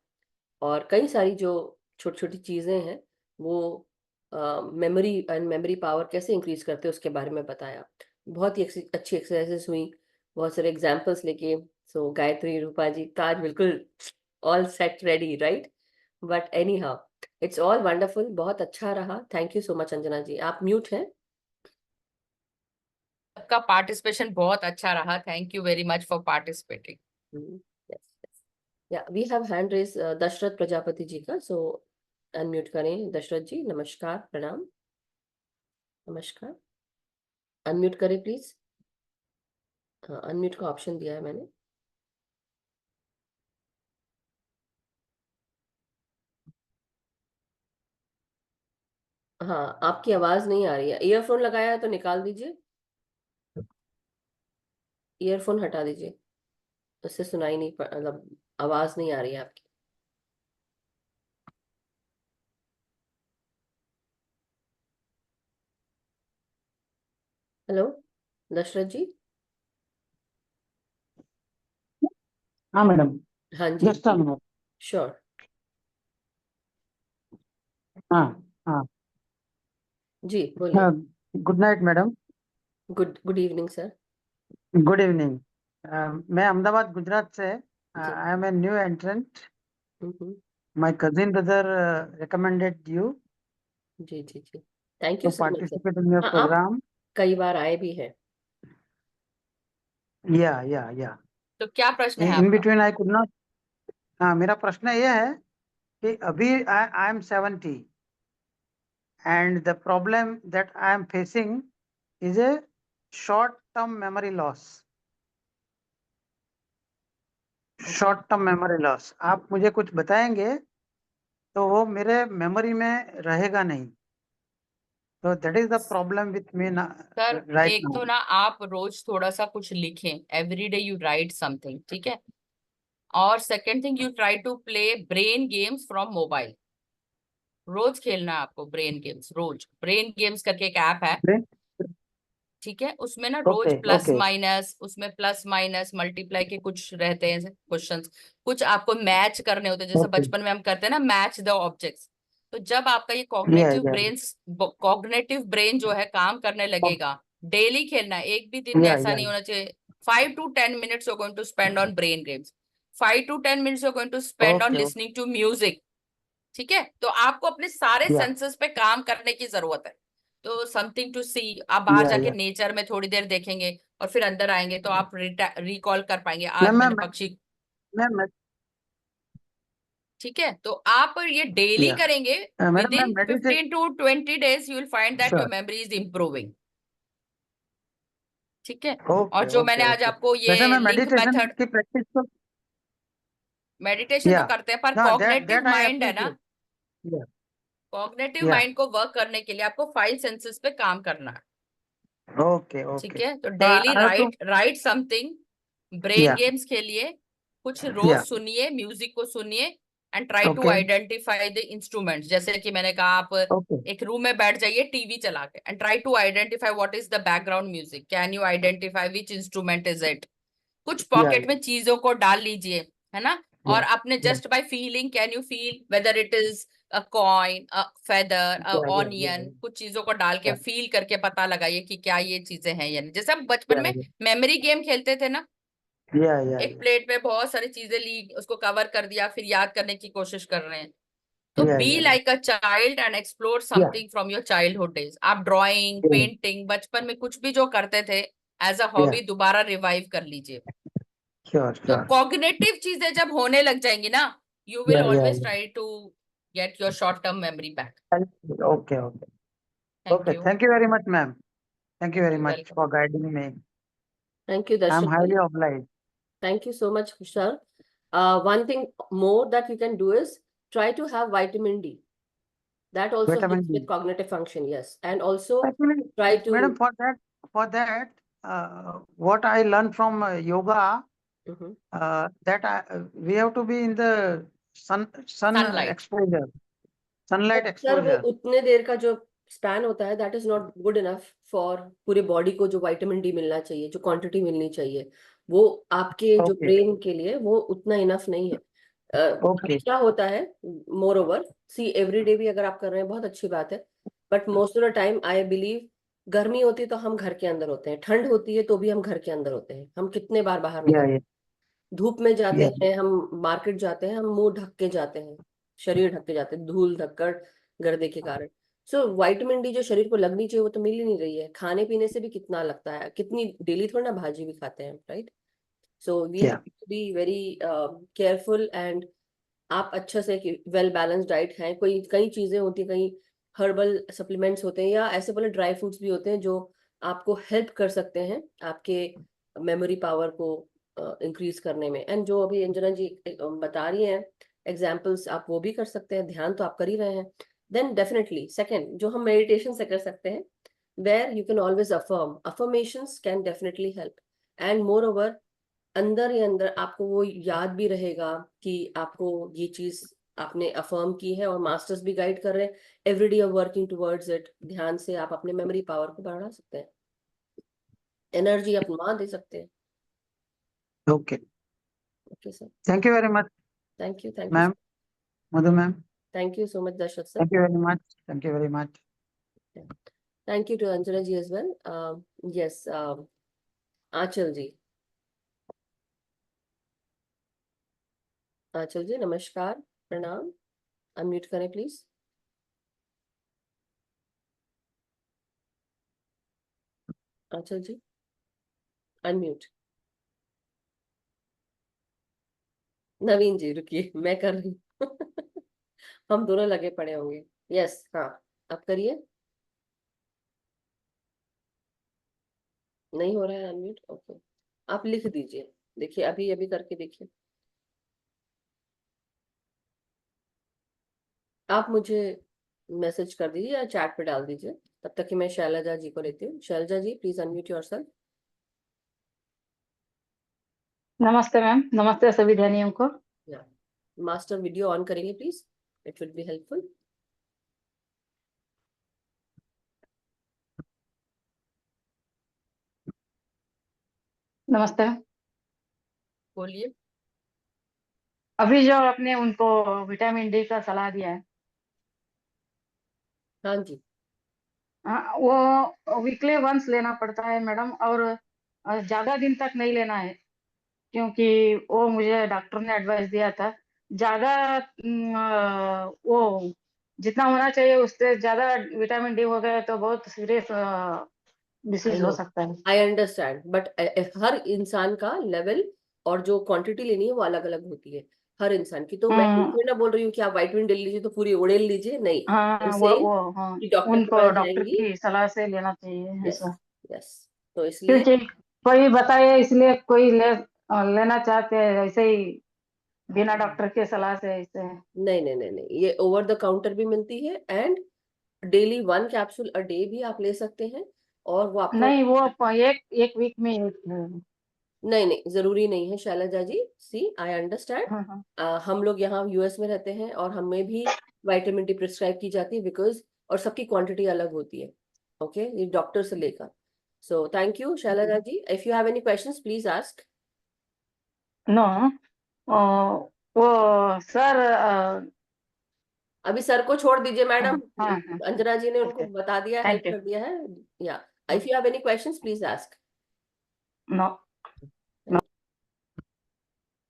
और कई सारी जो छोटी छोटी चीज़ें हैं वो मेमोरी एंड मेमोरी पावर कैसे इंक्रीज करते हैं उसके बारे में बताया। बहुत ही अच्छी एक्सरसाइजेस हुई, बहुत सारे एग्जाम्पल्स लेके। सो गायत्री, रूपा जी, ताज बिल्कुल all set ready, right? But anyhow, it's all wonderful, बहुत अच्छा रहा। Thank you so much Anjana ji. आप म्यूट हैं? आपका पार्टिसिपेशन बहुत अच्छा रहा। Thank you very much for participating. Yes, yes. Yeah, we have hand raise Dashrath Prajapati ji का, सो अनम्यूट करें दशरथ जी। नमस्कार, प्रणाम, नमस्कार। अनम्यूट करें प्लीज। हाँ, अनम्यूट का ऑप्शन दिया है मैंने। हाँ, आपकी आवाज नहीं आ रही है। ईयरफोन लगाया है तो निकाल दीजिए, ईयरफोन हटा दीजिए, उससे सुनाई नहीं मतलब आवाज नहीं आ रही है आपकी। हेलो दशरथ जी। हाँ मैडम, हाँ जी, जस्ट अ मिनट। श्योर। हाँ हाँ जी बोलिए। हाँ, good night madam. Good good evening sir. Good evening. मैं अहमदाबाद गुजरात से, जी। I am a new entrant. Hmm, my cousin brother recommended you जी जी जी, thank you to so much sir. participate in your हाँ, आप program. कई बार आए भी हैं। Yeah. तो क्या प्रश्न है In आपका? between I could not. हाँ, मेरा प्रश्न ये है कि अभी I am 70 and the problem that I am facing is a short term memory loss. Short term memory loss. आप मुझे कुछ बताएंगे तो वो मेरे मेमोरी में रहेगा नहीं। तो that is the problem with me sir right एक तो नाउ। ना आप रोज थोड़ा सा कुछ लिखें, every day you write something, ठीक है? और second thing, you try to play brain games from mobile. रोज खेलना है आपको ब्रेन गेम्स, रोज ब्रेन गेम्स करके एक ऐप है, ठीक है? उसमें ना रोज ओके प्लस ओके माइनस, उसमें प्लस माइनस मल्टीप्लाई के कुछ रहते हैं क्वेश्चंस, कुछ आपको मैच करने होते हैं, जैसे ओके बचपन में हम करते हैं ना, मैच द ऑब्जेक्ट्स। तो जब आपका ये या कॉग्निटिव ब्रेन जो है काम करने लगेगा, डेली खेलना है, एक भी दिन या ऐसा नहीं होना चाहिए। 5 to 10 minutes you're going to spend on brain games, 5 to 10 minutes you're going to spend on okay listening to music, ठीक है? तो आपको अपने सारे या सेंसेस पे काम करने की जरूरत है। तो समथिंग टू सी, आप बाहर जाके या नेचर में थोड़ी देर देखेंगे और फिर अंदर आएंगे तो आप रिकॉल कर पाएंगे, आज मैम मैंने पक्षी, मैं ठीक है? तो आप ये डेली या करेंगे, विद मैडम मैं in meditate 15 to 20 days you will find that your sure memory is improving, ठीक है? और ओके जो मैंने ओके आज ओके। आपको वैसे ये मैं लिंक मेडिटेशन मेथड, की प्रैक्टिस तो मेडिटेशन तो या करते हैं, पर that cognitive that I mind है ना, अप्रिशिएट। या कॉग्निटिव या माइंड को वर्क करने के लिए आपको 5 सेंसेस पे काम करना है, ओके ठीक ओके। है? तो I daily have to write something, brain या गेम्स खेलिए, कुछ रोज या सुनिए, म्यूजिक को सुनिए, and try to okay identify the instruments. जैसे कि मैंने कहा, आप ओके एक रूम में बैठ जाइए टीवी चला के, and try to identify what is the background music, can you identify which instrument is it. कुछ या पॉकेट में चीजों को डाल लीजिए, है ना? या और अपने just by feeling, can you feel whether it is a coin, a feather, a Yeah, yeah, onion, कुछ चीजों को डाल के yeah, फील करके पता लगाइए कि क्या ये चीजें हैं या नहीं। जैसे हम बचपन yeah, में मेमोरी गेम खेलते थे ना, yeah, yeah, एक प्लेट में बहुत सारी चीजें ली, उसको कवर कर दिया, फिर याद करने की कोशिश कर रहे हैं। तो yeah, be yeah, like a child and explore yeah, something from your childhood days. आप ड्राइंग, yeah, पेंटिंग, बचपन में कुछ भी जो करते थे एज अ yeah, हॉबी दोबारा रिवाइव कर लीजिए। sure, तो sure. कॉग्निटिव चीजें जब होने लग जाएंगी ना, you will Yeah, yeah, always yeah. Try to get your short term memory back. Okay, okay. Thank Okay, you. thank you very much, ma'am. Thank you very much welcome. for guiding me. Thank you, I'm Darshan. highly obliged. Thank you so much, Kushal. One thing more that you can do is try to have vitamin D. That also Vitamin helps D. with cognitive function, yes. And also Actually, try to. madam, for that, what I learned from yoga, Mhm. we have to be in the sun Sunlight. exposure, sunlight sir वो exposure. उतने देर का जो span होता है that is not good enough for पूरे body को जो vitamin D मिलना चाहिए, जो क्वांटिटी मिलनी चाहिए, वो आपके जो Okay, ब्रेन के लिए वो उतना इनफ नहीं है। okay, क्या होता है, मोर ओवर सी एवरीडे भी अगर आप कर रहे हैं बहुत अच्छी बात है, but most of the time I believe गर्मी होती है तो हम घर के अंदर होते हैं, ठंड होती है तो भी हम घर के अंदर होते हैं, हम कितने बार बाहर yeah, निकलते हैं, धूप में जाते yeah, हैं, हम मार्केट जाते हैं, हम मुंह ढक के जाते हैं, शरीर ढक के जाते हैं धूल धक्कड़ गर्दे के कारण। सो विटामिन डी जो शरीर को लगनी चाहिए वो तो मिल ही नहीं रही है। खाने पीने से भी कितना लगता है, कितनी डेली थोड़ा ना भाजी भी खाते हैं, right? So we have yeah, to be very careful and आप अच्छे से वेल बैलेंस्ड डाइट खाएं। कोई कई चीजें होती हैं, कई हर्बल सप्लीमेंट्स होते हैं या ऐसे बोले ड्राई फ्रूट्स भी होते हैं जो आपको हेल्प कर सकते हैं आपके मेमोरी पावर को इंक्रीज करने में। एंड जो अभी अंजना जी बता रही हैं एग्जाम्पल्स, आप वो भी कर सकते हैं, ध्यान तो आप कर ही रहे हैं। देन डेफिनेटली सेकंड जो हम मेडिटेशन से कर सकते हैं, where you can always affirm, affirmations can definitely help. And moreover अंदर ही अंदर आपको वो याद भी रहेगा कि आपको ये चीज आपने अफर्म की है, और मास्टर्स भी गाइड कर रहे हैं, everyday are working towards it. ध्यान से आप अपने मेमोरी पावर को बढ़ा सकते हैं, एनर्जी अपना दे सकते हैं। okay. Okay sir, Thank you very much, thank you ma'am, Madhu ma'am. Thank you so much Darshak sir. Thank you very much. Thank you very much. Thank you too Anjana ji as well. Yes, Aanchal ji, Aanchal ji नमस्कार, प्रणाम, unmute करें please. Aanchal ji unmute. नवीन जी रुकिए, मैं कर रही हूँ हम दोनों लगे पड़े होंगे। यस, हाँ आप करिए। नहीं हो रहा है अनम्यूट, ओके आप लिख दीजिए, देखिए अभी अभी करके देखिए। आप मुझे मैसेज कर दीजिए या चैट पे डाल दीजिए, तब तक कि मैं शैलजा जी को लेती हूँ। शैलजा जी प्लीज अनम्यूट योरसेल्फ। नमस्ते मैम, नमस्ते सभी ध्यानियों को। मास्टर वीडियो ऑन करेंगे please, it will be helpful. नमस्ते। बोलिए। अभी जो आपने उनको विटामिन डी का सलाह दिया है, हाँ जी, वो वीकली वंस लेना पड़ता है मैडम, और ज्यादा दिन तक नहीं लेना है, क्योंकि वो मुझे डॉक्टर ने एडवाइस दिया था। ज्यादा वो जितना होना चाहिए उससे ज्यादा विटामिन डी हो गया तो बहुत सीरियस आई डिसीज नो, हो सकता है। आई अंडरस्टैंड, बट हर इंसान का लेवल और जो क्वांटिटी लेनी है वो अलग अलग होती है हर इंसान की। तो मैं ये ना बोल रही हूँ कि आप विटामिन डी लीजिए तो पूरी उड़ेल लीजिए, नहीं। हाँ, हाँ, कि डॉक्टर के उनको पास डॉक्टर जाएंगी। की सलाह से लेना चाहिए यस, ऐसा, यस, तो इसलिए क्योंकि कोई बताए इसलिए कोई लेना चाहते हैं ऐसे ही बिना डॉक्टर के सलाह से ऐसे। नहीं नहीं नहीं नहीं, ये ओवर द काउंटर भी मिलती है and daily 1 capsule a day भी आप ले सकते हैं, और वो आपको नहीं, वो एक वीक में नहीं नहीं जरूरी नहीं है शैलजा जी। सी आई अंडरस्टैंड, हाँ, हाँ। हम लोग यहाँ यूएस में रहते हैं और हमें भी विटामिन डी प्रिस्क्राइब की जाती है बिकॉज, और सबकी क्वांटिटी अलग होती है, ओके ये डॉक्टर से लेकर। So thank you Shailaja ji, if you have any questions please ask. No, वो सर अभी सर को छोड़ दीजिए मैडम, हाँ, हाँ, अंजना जी ने उनको okay. बता दिया, हेल्प Thank you. कर दिया है। या if you have any questions please ask. No.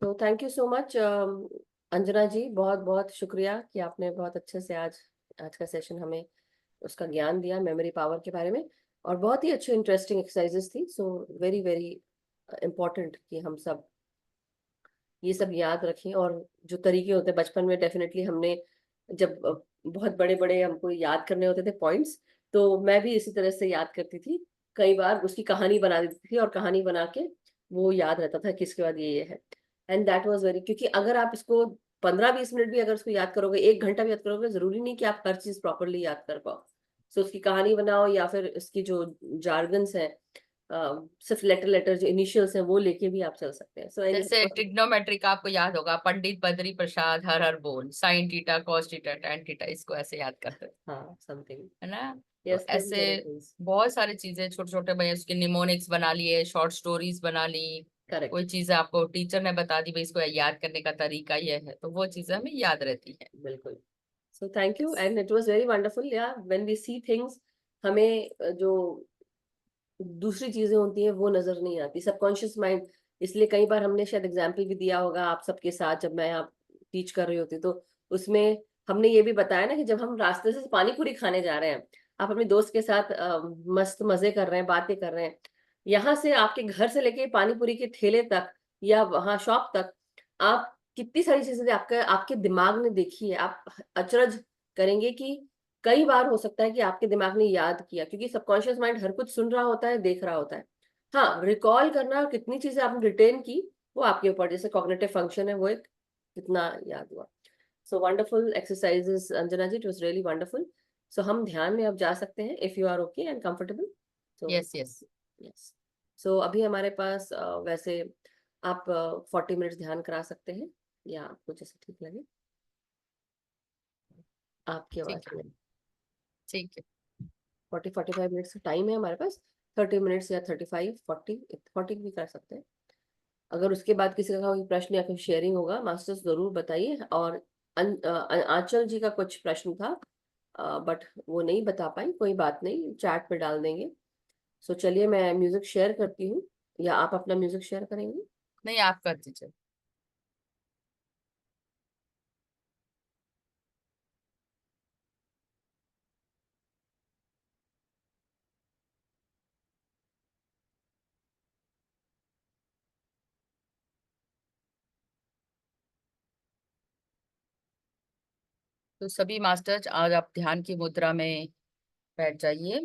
तो thank you so much Anjana ji, बहुत बहुत शुक्रिया कि आपने बहुत अच्छे से आज का सेशन हमें उसका ज्ञान दिया मेमोरी पावर के बारे में, और बहुत ही अच्छी इंटरेस्टिंग एक्सरसाइजेस थी। सो वेरी वेरी इम्पोर्टेंट कि हम सब ये सब याद रखें। और जो तरीके होते हैं बचपन में, डेफिनेटली हमने जब बहुत बड़े बड़े हमको याद करने होते थे पॉइंट्स, तो मैं भी इसी तरह से याद करती थी, कई बार उसकी कहानी बना देती थी और कहानी बना के वो याद रहता था कि इसके बाद ये है। एंड दैट वाज वेरी, क्योंकि अगर आप इसको 15-20 मिनट भी अगर उसको याद करोगे, 1 घंटा भी याद करोगे, जरूरी नहीं कि आप हर चीज प्रॉपरली याद कर पाओ। सो उसकी कहानी बनाओ, या फिर इसकी जो जार्गन्स है, सिर्फ लेटर जो इनिशियल्स हैं वो लेके भी आप चल सकते हैं। सो जैसे ट्रिग्नोमेट्री का आपको याद होगा, पंडित बद्री प्रसाद हर हर बोल, sine theta cos theta tan theta, इसको ऐसे याद करते हैं, हाँ, समथिंग, है ना। तो यस, ऐसे बहुत सारी चीजें छोटे छोटे भाई, उसके निमोनिक्स बना लिए, शॉर्ट स्टोरीज बना ली, करेक्ट, कोई चीज आपको टीचर ने बता दी भाई इसको याद करने का तरीका ये है, तो वो चीजें हमें याद रहती है। बिल्कुल। सो thank you, and it was very wonderful. या व्हेन वी सी थिंग्स, हमें जो दूसरी चीजें होती हैं वो नजर नहीं आती, सबकॉन्शियस माइंड। इसलिए कई बार हमने शायद एग्जाम्पल भी दिया होगा आप सबके साथ, जब मैं आप टीच कर रही होती, तो उसमें हमने ये भी बताया ना कि जब हम रास्ते से पानी पूरी खाने जा रहे हैं, आप अपने दोस्त के साथ मस्त मजे कर रहे हैं, बातें कर रहे हैं, यहाँ से आपके घर से लेके पानी पूरी के ठेले तक या वहाँ शॉप तक, आप कितनी सारी चीजें आपके आपके दिमाग ने देखी है। आप अचरज करेंगे कि कई बार हो सकता है कि आपके दिमाग ने याद किया, क्योंकि सबकॉन्शियस माइंड हर कुछ सुन रहा होता है, देख रहा होता है। हाँ, रिकॉल करना और कितनी चीजें आपने रिटेन की वो आपके ऊपर, जैसे कॉग्निटिव फंक्शन है वो एक कितना याद हुआ। So wonderful exercises Anjana ji, it was really wonderful. So हम ध्यान में अब जा सकते हैं, if you are okay and comfortable. So yes yes yes, so अभी हमारे पास वैसे आप 40 मिनट्स ध्यान करा सकते हैं, या आपको जैसे ठीक लगे, आपकी आवाज ठीक है, में। ठीक है। 40-45 मिनट्स का टाइम है हमारे पास, 30 मिनट्स या 35-40 भी कर सकते हैं। अगर उसके बाद किसी का कोई प्रश्न या कोई शेयरिंग होगा मास्टर्स, जरूर बताइए। और आंचल जी का कुछ प्रश्न था, बट वो नहीं बता पाई, कोई बात नहीं, चैट पे डाल देंगे। सो चलिए मैं म्यूजिक शेयर करती हूँ, या आप अपना म्यूजिक शेयर करेंगे? नहीं, आप कर दीजिए। तो सभी मास्टर्स आज आप ध्यान की मुद्रा में बैठ जाइए।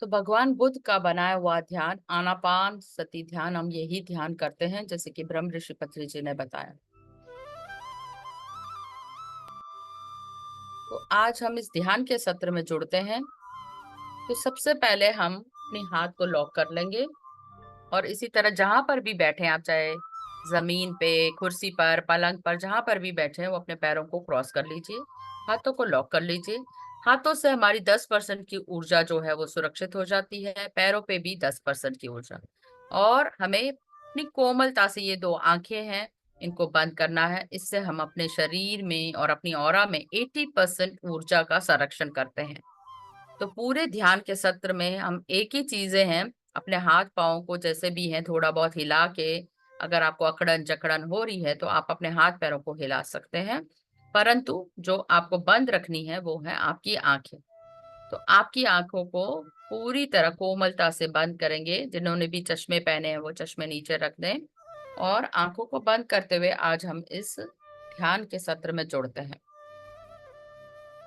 तो भगवान बुद्ध का बनाया हुआ ध्यान आनापान सती ध्यान, हम यही ध्यान करते हैं जैसे कि ब्रह्म ऋषि पत्री जी ने बताया। तो आज हम इस ध्यान के सत्र में जुड़ते हैं। तो सबसे पहले हम अपने हाथ को लॉक कर लेंगे, और इसी तरह जहां पर भी बैठे आप, चाहे जमीन पे, कुर्सी पर, पलंग पर, जहां पर भी बैठे हैं, वो अपने पैरों को क्रॉस कर लीजिए, हाथों को लॉक कर लीजिए। हाथों से हमारी 10% की ऊर्जा जो है वो सुरक्षित हो जाती है, पैरों पे भी 10% की ऊर्जा। और हमें अपनी कोमलता से ये 2 आंखें हैं, इनको बंद करना है। इससे हम अपने शरीर में और अपनी ऑरा में 80% ऊर्जा का संरक्षण करते हैं। तो पूरे ध्यान के सत्र में हम एक ही चीजें हैं, अपने हाथ पांव को जैसे भी हैं थोड़ा बहुत हिला के, अगर आपको अकड़न जकड़न हो रही है तो आप अपने हाथ पैरों को हिला सकते हैं, परंतु जो आपको बंद रखनी है वो है आपकी आंखें। तो आपकी आंखों को पूरी तरह कोमलता से बंद करेंगे। जिन्होंने भी चश्मे पहने हैं वो चश्मे नीचे रख दें, और आंखों को बंद करते हुए आज हम इस ध्यान के सत्र में जुड़ते हैं।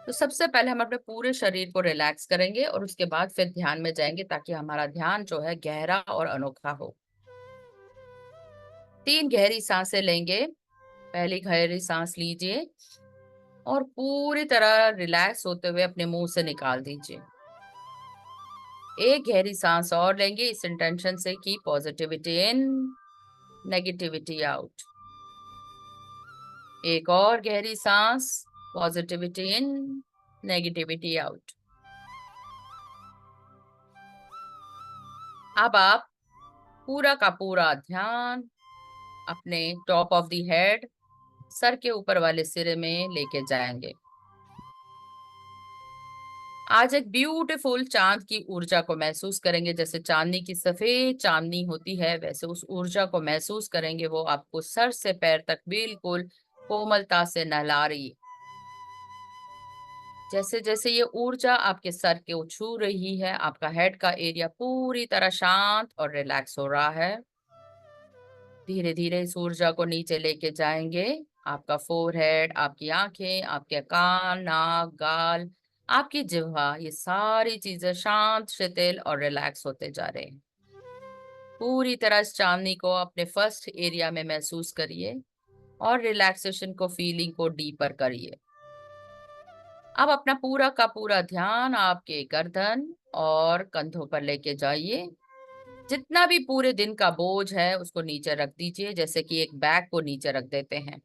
तो सबसे पहले हम अपने पूरे शरीर को रिलैक्स करेंगे और उसके बाद फिर ध्यान में जाएंगे, ताकि हमारा ध्यान जो है गहरा और अनोखा हो। 3 गहरी सांसें लेंगे। पहली गहरी सांस लीजिए और पूरी तरह रिलैक्स होते हुए अपने मुंह से निकाल दीजिए। एक गहरी सांस और लेंगे इस इंटेंशन से कि पॉजिटिविटी इन, नेगेटिविटी आउट। एक और गहरी सांस, पॉजिटिविटी इन, नेगेटिविटी आउट। अब आप पूरा का पूरा ध्यान अपने top of the head, sir के ऊपर वाले सिरे में लेके जाएंगे। आज एक ब्यूटीफुल चांद की ऊर्जा को महसूस करेंगे। जैसे चांदनी की सफेद चांदनी होती है, वैसे उस ऊर्जा को महसूस करेंगे। वो आपको सर से पैर तक बिल्कुल कोमलता से नहला रही है। जैसे जैसे ये ऊर्जा आपके सर को छू रही है, आपका हेड का एरिया पूरी तरह शांत और रिलैक्स हो रहा है। धीरे धीरे इस ऊर्जा को नीचे लेके जाएंगे। आपका फोरहेड, आपकी आंखें, आपके कान, नाक, गाल, आपकी जिह्वा, ये सारी चीजें शांत, शिथिल और रिलैक्स होते जा रहे हैं। पूरी तरह इस चांदनी को अपने फर्स्ट एरिया में महसूस करिए और रिलैक्सेशन को, फीलिंग को डीपर करिए। अब अपना पूरा का पूरा ध्यान आपके गर्दन और कंधों पर लेके जाइए। जितना भी पूरे दिन का बोझ है उसको नीचे रख दीजिए, जैसे कि एक बैग को नीचे रख देते हैं।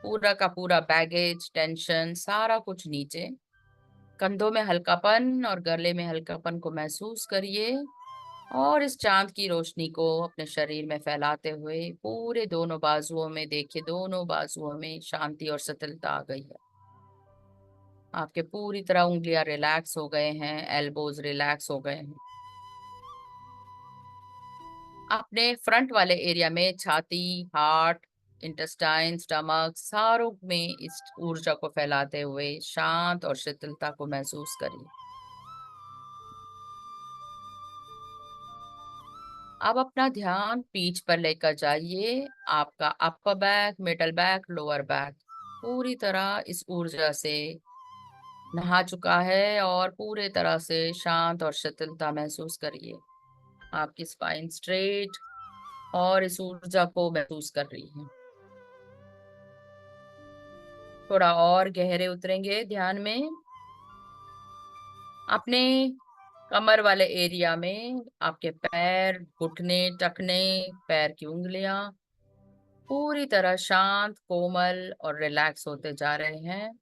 पूरा का पूरा बैगेज, टेंशन, सारा कुछ नीचे। कंधों में हल्कापन और गले में हल्कापन को महसूस करिए और इस चांद की रोशनी को अपने शरीर में फैलाते हुए पूरे दोनों बाजुओं में देखिए। दोनों बाजुओं में शांति और शिथिलता आ गई है। आपके पूरी तरह उंगलियां रिलैक्स हो गए हैं, एल्बोज रिलैक्स हो गए हैं। अपने फ्रंट वाले एरिया में छाती, हार्ट, इंटेस्टाइन, स्टमक, सारों में इस ऊर्जा को फैलाते हुए शांत और शिथिलता को महसूस करिए। अब अपना ध्यान पीठ पर लेकर जाइए। आपका upper back, middle back, lower back पूरी तरह इस ऊर्जा से नहा चुका है और पूरे तरह से शांत और शिथिलता महसूस करिए। आपकी स्पाइन स्ट्रेट और इस ऊर्जा को महसूस कर रही है। थोड़ा और गहरे उतरेंगे ध्यान में। अपने कमर वाले एरिया में आपके पैर, घुटने, टखने, पैर की उंगलियां पूरी तरह शांत, कोमल और रिलैक्स होते जा रहे हैं।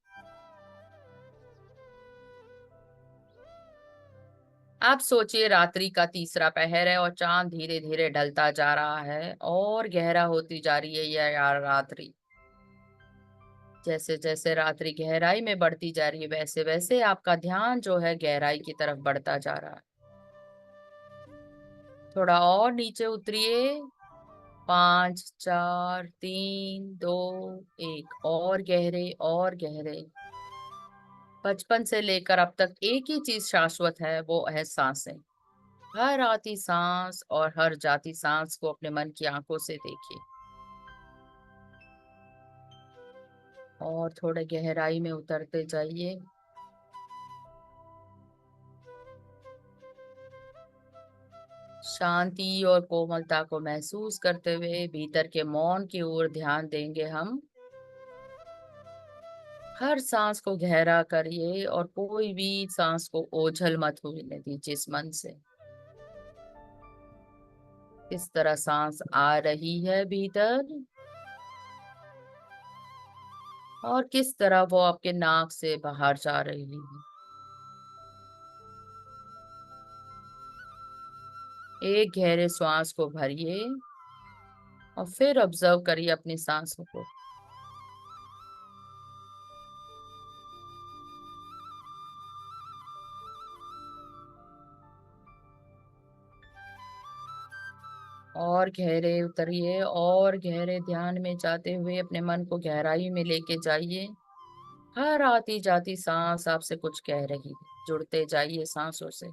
आप सोचिए रात्रि का तीसरा पहर है और चांद धीरे धीरे ढलता जा रहा है और गहरा होती जा रही है यह रात्रि। जैसे जैसे रात्रि गहराई में बढ़ती जा रही है, वैसे वैसे आपका ध्यान जो है गहराई की तरफ बढ़ता जा रहा है। थोड़ा और नीचे उतरिए। 5, 4, 3, 2, 1 और गहरे और गहरे। बचपन से लेकर अब तक एक ही चीज शाश्वत है, वो है सांसें। हर आती सांस और हर जाती सांस को अपने मन की आंखों से देखिए और थोड़े गहराई में उतरते जाइए। शांति और कोमलता को महसूस करते हुए भीतर के मौन की ओर ध्यान देंगे हम। हर सांस को गहरा करिए और कोई भी सांस को ओझल मत होने दीजिए इस मन से। किस तरह सांस आ रही है भीतर और किस तरह वो आपके नाक से बाहर जा रही है। एक गहरे श्वास को भरिए और फिर ऑब्जर्व करिए अपनी सांसों को। और गहरे उतरिए और गहरे ध्यान में जाते हुए अपने मन को गहराई में लेके जाइए। हर आती जाती सांस आपसे कुछ कह रही है। जुड़ते जाइए सांसों से।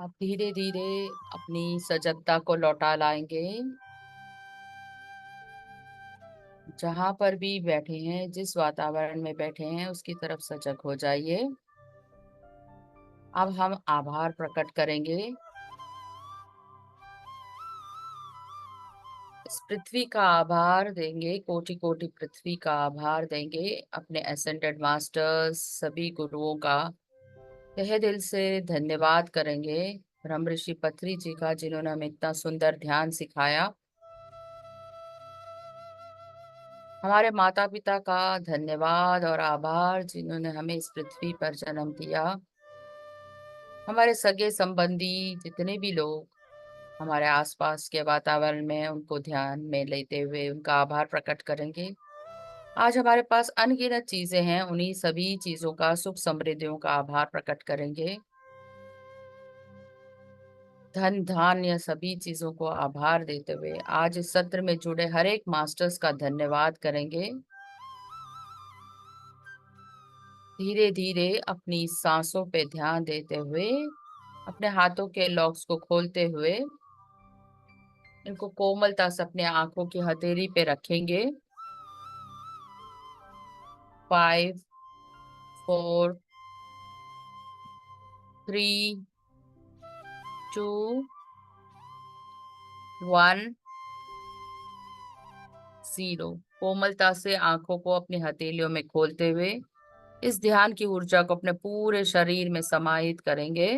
आप धीरे धीरे अपनी सजगता को लौटा लाएंगे। जहां पर भी बैठे हैं, जिस वातावरण में बैठे हैं, उसकी तरफ सजग हो जाइए। अब हम आभार प्रकट करेंगे। इस पृथ्वी का आभार देंगे, कोटि कोटि पृथ्वी का आभार देंगे, अपने एसेंडेड मास्टर्स, सभी गुरुओं का तहे दिल से धन्यवाद करेंगे। ब्रह्म ऋषि पत्री जी का, जिन्होंने हमें इतना सुंदर ध्यान सिखाया। हमारे माता पिता का धन्यवाद और आभार, जिन्होंने हमें इस पृथ्वी पर जन्म दिया। हमारे सगे संबंधी जितने भी लोग हमारे आसपास के वातावरण में, उनको ध्यान में लेते हुए उनका आभार प्रकट करेंगे। आज हमारे पास अनगिनत चीजें हैं, उन्हीं सभी चीजों का, सुख समृद्धियों का आभार प्रकट करेंगे। धन धान्य सभी चीजों को आभार देते हुए आज इस सत्र में जुड़े हर एक मास्टर्स का धन्यवाद करेंगे। धीरे धीरे अपनी सांसों पे ध्यान देते हुए, अपने हाथों के लॉक्स को खोलते हुए, इनको कोमलता से अपने आंखों की हथेली पे रखेंगे। 5 4 3 2 1 0। कोमलता से आंखों को अपनी हथेलियों में खोलते हुए इस ध्यान की ऊर्जा को अपने पूरे शरीर में समाहित करेंगे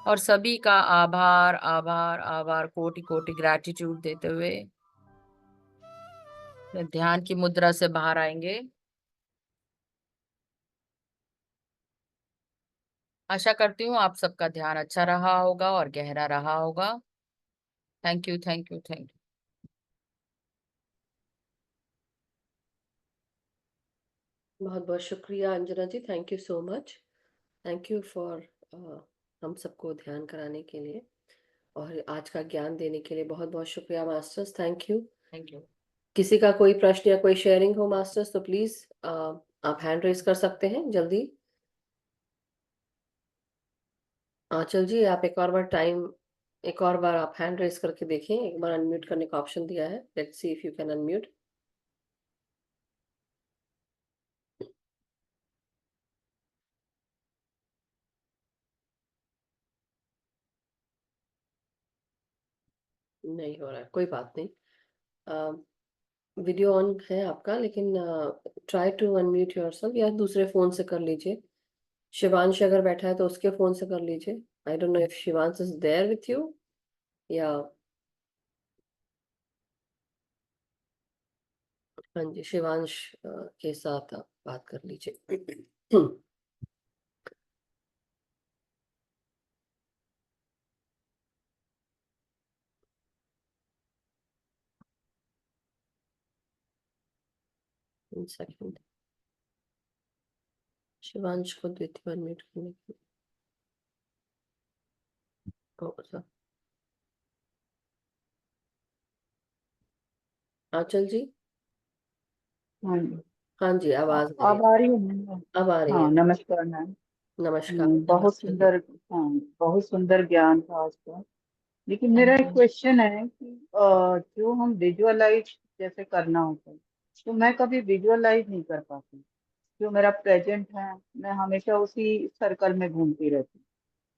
और सभी का आभार आभार आभार, कोटि कोटि ग्रैटिट्यूड देते हुए ध्यान की मुद्रा से बाहर आएंगे। आशा करती हूँ आप सबका ध्यान अच्छा रहा होगा और गहरा रहा होगा। Thank you, thank you, thank you. बहुत बहुत शुक्रिया Anjana ji, thank you so much. Thank you for हम सबको ध्यान कराने के लिए और आज का ज्ञान देने के लिए बहुत बहुत शुक्रिया masters, thank you. Thank you. किसी का कोई प्रश्न या कोई शेयरिंग हो मास्टर्स तो प्लीज आप हैंड रेज कर सकते हैं जल्दी। आंचल जी, आप एक और बार आप हैंड रेज करके देखें, एक बार अनम्यूट करने का ऑप्शन दिया है, let's see if you can unmute. नहीं हो रहा है, कोई बात नहीं। वीडियो ऑन है आपका, लेकिन ट्राई टू अनम्यूट योरसेल्फ या दूसरे फोन से कर लीजिए। शिवांश अगर बैठा है तो उसके फोन से कर लीजिए। I don't know if Shivansh is there with you या हाँ जी, शिवांश के साथ आप बात कर लीजिए। सेकंड, शिवांश को देती हूँ अनम्यूट करने के लिए। आंचल जी, हाँ जी। हाँ जी, आवाज आ रही अब आ रही है मैम? है, अब आ रही हाँ, है। नमस्कार मैम। नमस्कार, बहुत नमस्ते जी। सुंदर, हाँ, बहुत सुंदर ज्ञान था आज का। लेकिन मेरा थैंक एक यू। क्वेश्चन है कि जो हम विजुअलाइज जैसे करना होता है, तो मैं कभी विजुअलाइज नहीं कर पाती। जो मेरा प्रेजेंट है, मैं हमेशा उसी सर्कल में घूमती रहती हूँ।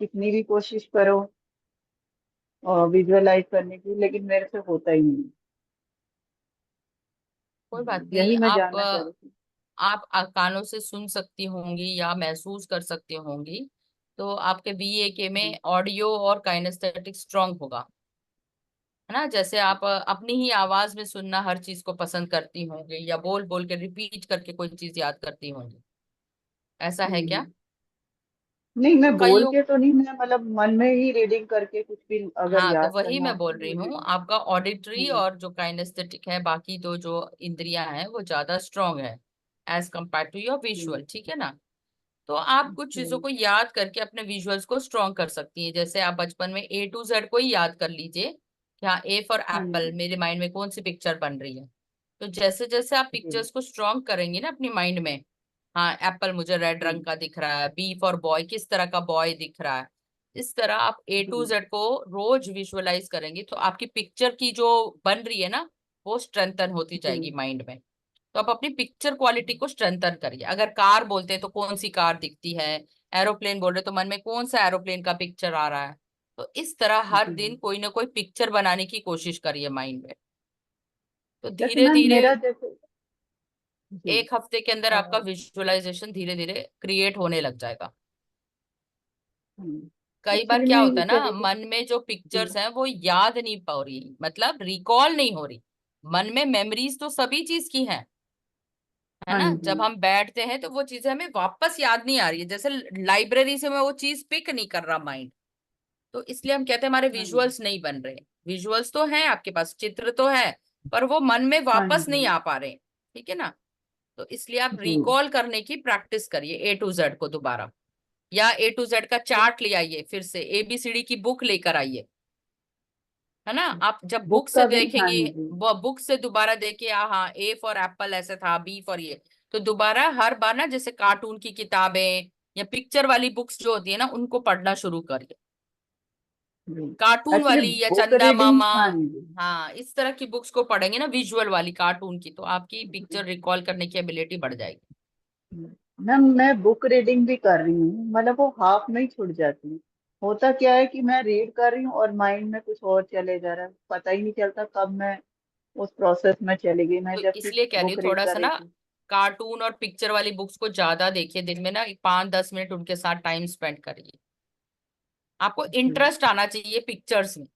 कितनी भी कोशिश करो विजुअलाइज करने की, लेकिन मेरे से होता ही नहीं। कोई बात नहीं। यही मैं जानना चाह रही थी। आप कानों से सुन सकती होंगी या महसूस कर सकती होंगी, तो आपके बीएके में ऑडियो और काइनेस्थेटिक स्ट्रांग होगा, है ना। जैसे आप अपनी ही आवाज में सुनना हर चीज को पसंद करती होंगी या बोल बोल के रिपीट करके कोई चीज याद करती होंगी, ऐसा है क्या? हम्म। नहीं, मैं तो बोल कईयों, के तो नहीं, मैं मतलब मन में ही रीडिंग करके कुछ भी अगर हाँ, तो याद वही करना मैं है बोल तो रही वो हूँ, रीडिंग। आपका ऑडिटरी हम्म। और जो काइनेस्थेटिक है, बाकी दो जो इंद्रियां हैं वो ज्यादा स्ट्रांग है as compare to your hmm. Visual, ठीक है ना। तो आप कुछ चीजों हम्म। को याद करके अपने विजुअल्स को स्ट्रॉन्ग कर सकती हैं। जैसे आप बचपन में ए टू जेड को ही याद कर लीजिए कि हाँ, ए फॉर हाँ एप्पल, जी। मेरे माइंड में कौन सी पिक्चर बन रही है। तो जैसे जैसे आप जी। पिक्चर्स को स्ट्रॉन्ग करेंगे ना अपनी माइंड में, हाँ, एप्पल मुझे रेड रंग हम्म। का दिख रहा है, बी फॉर बॉय, किस तरह का बॉय दिख रहा है, इस तरह आप A to Z को रोज विजुअलाइज करेंगे तो आपकी पिक्चर की जो बन रही है ना वो स्ट्रेंथन होती जाएगी माइंड में। तो आप अपनी पिक्चर क्वालिटी को स्ट्रेंथन करिए। अगर कार बोलते हैं तो कौन सी कार दिखती है, एरोप्लेन बोल रहे तो मन में कौन सा एरोप्लेन का पिक्चर आ रहा है। तो इस तरह हर दिन कोई ना कोई पिक्चर बनाने की कोशिश करिए माइंड में। तो जैसे धीरे मैम धीरे मेरा जैसे जी 1 हफ्ते के अंदर आपका विजुअलाइजेशन धीरे धीरे क्रिएट होने लग जाएगा। कई बार एक्चुअली क्या मैं होता ये है कह ना, रही थी मन में जो जी पिक्चर्स हैं वो याद नहीं पा रही, मतलब रिकॉल नहीं हो रही। मन में मेमोरीज तो सभी चीज की हैं, है हाँ ना। जी जब हम बैठते हैं तो वो चीजें हमें वापस याद नहीं आ रही है, जैसे लाइब्रेरी से मैं वो चीज पिक नहीं कर रहा माइंड। तो इसलिए हम कहते हैं हमारे हाँ जी विजुअल्स नहीं बन रहे। विजुअल्स तो हैं आपके पास, चित्र तो है, पर वो मन में हाँ वापस नहीं जी आ पा रहे। ठीक है ना। तो इसलिए आप जी रिकॉल करने की प्रैक्टिस करिए A to Z को दोबारा, या A to Z का चार्ट ले आइए, फिर से ABCD की बुक लेकर आइए, है ना। आप जब बुक बुक से का भी हाँ देखेंगे, जी वो बुक से दोबारा देखिए, हाँ A फॉर एप्पल ऐसे था, B फॉर ये। तो दोबारा हर बार ना, जैसे कार्टून की किताबें या पिक्चर वाली बुक्स जो होती है ना, उनको पढ़ना शुरू करिए। कार्टून एक्चुअली वाली या बुक चंदा रीडिंग मामा, हाँ जी हाँ इस तरह की बुक्स को पढ़ेंगे ना, विजुअल वाली कार्टून की, तो आपकी पिक्चर रिकॉल करने की एबिलिटी बढ़ जाएगी। मैम मैं बुक रीडिंग भी कर रही हूँ, मतलब वो हाफ में ही छूट जाती है। होता क्या है कि मैं रीड कर रही हूँ और माइंड में कुछ और चले जा रहा है, पता ही नहीं चलता कब मैं उस प्रोसेस में चली गई, मैं तो जबकि इसलिए कह रही बुक हूँ रीड थोड़ा कर सा रही ना थी। कार्टून और पिक्चर वाली बुक्स को ज्यादा देखिए, दिन में ना 5-10 मिनट उनके साथ टाइम स्पेंड करिए। आपको जी इंटरेस्ट आना चाहिए पिक्चर्स में।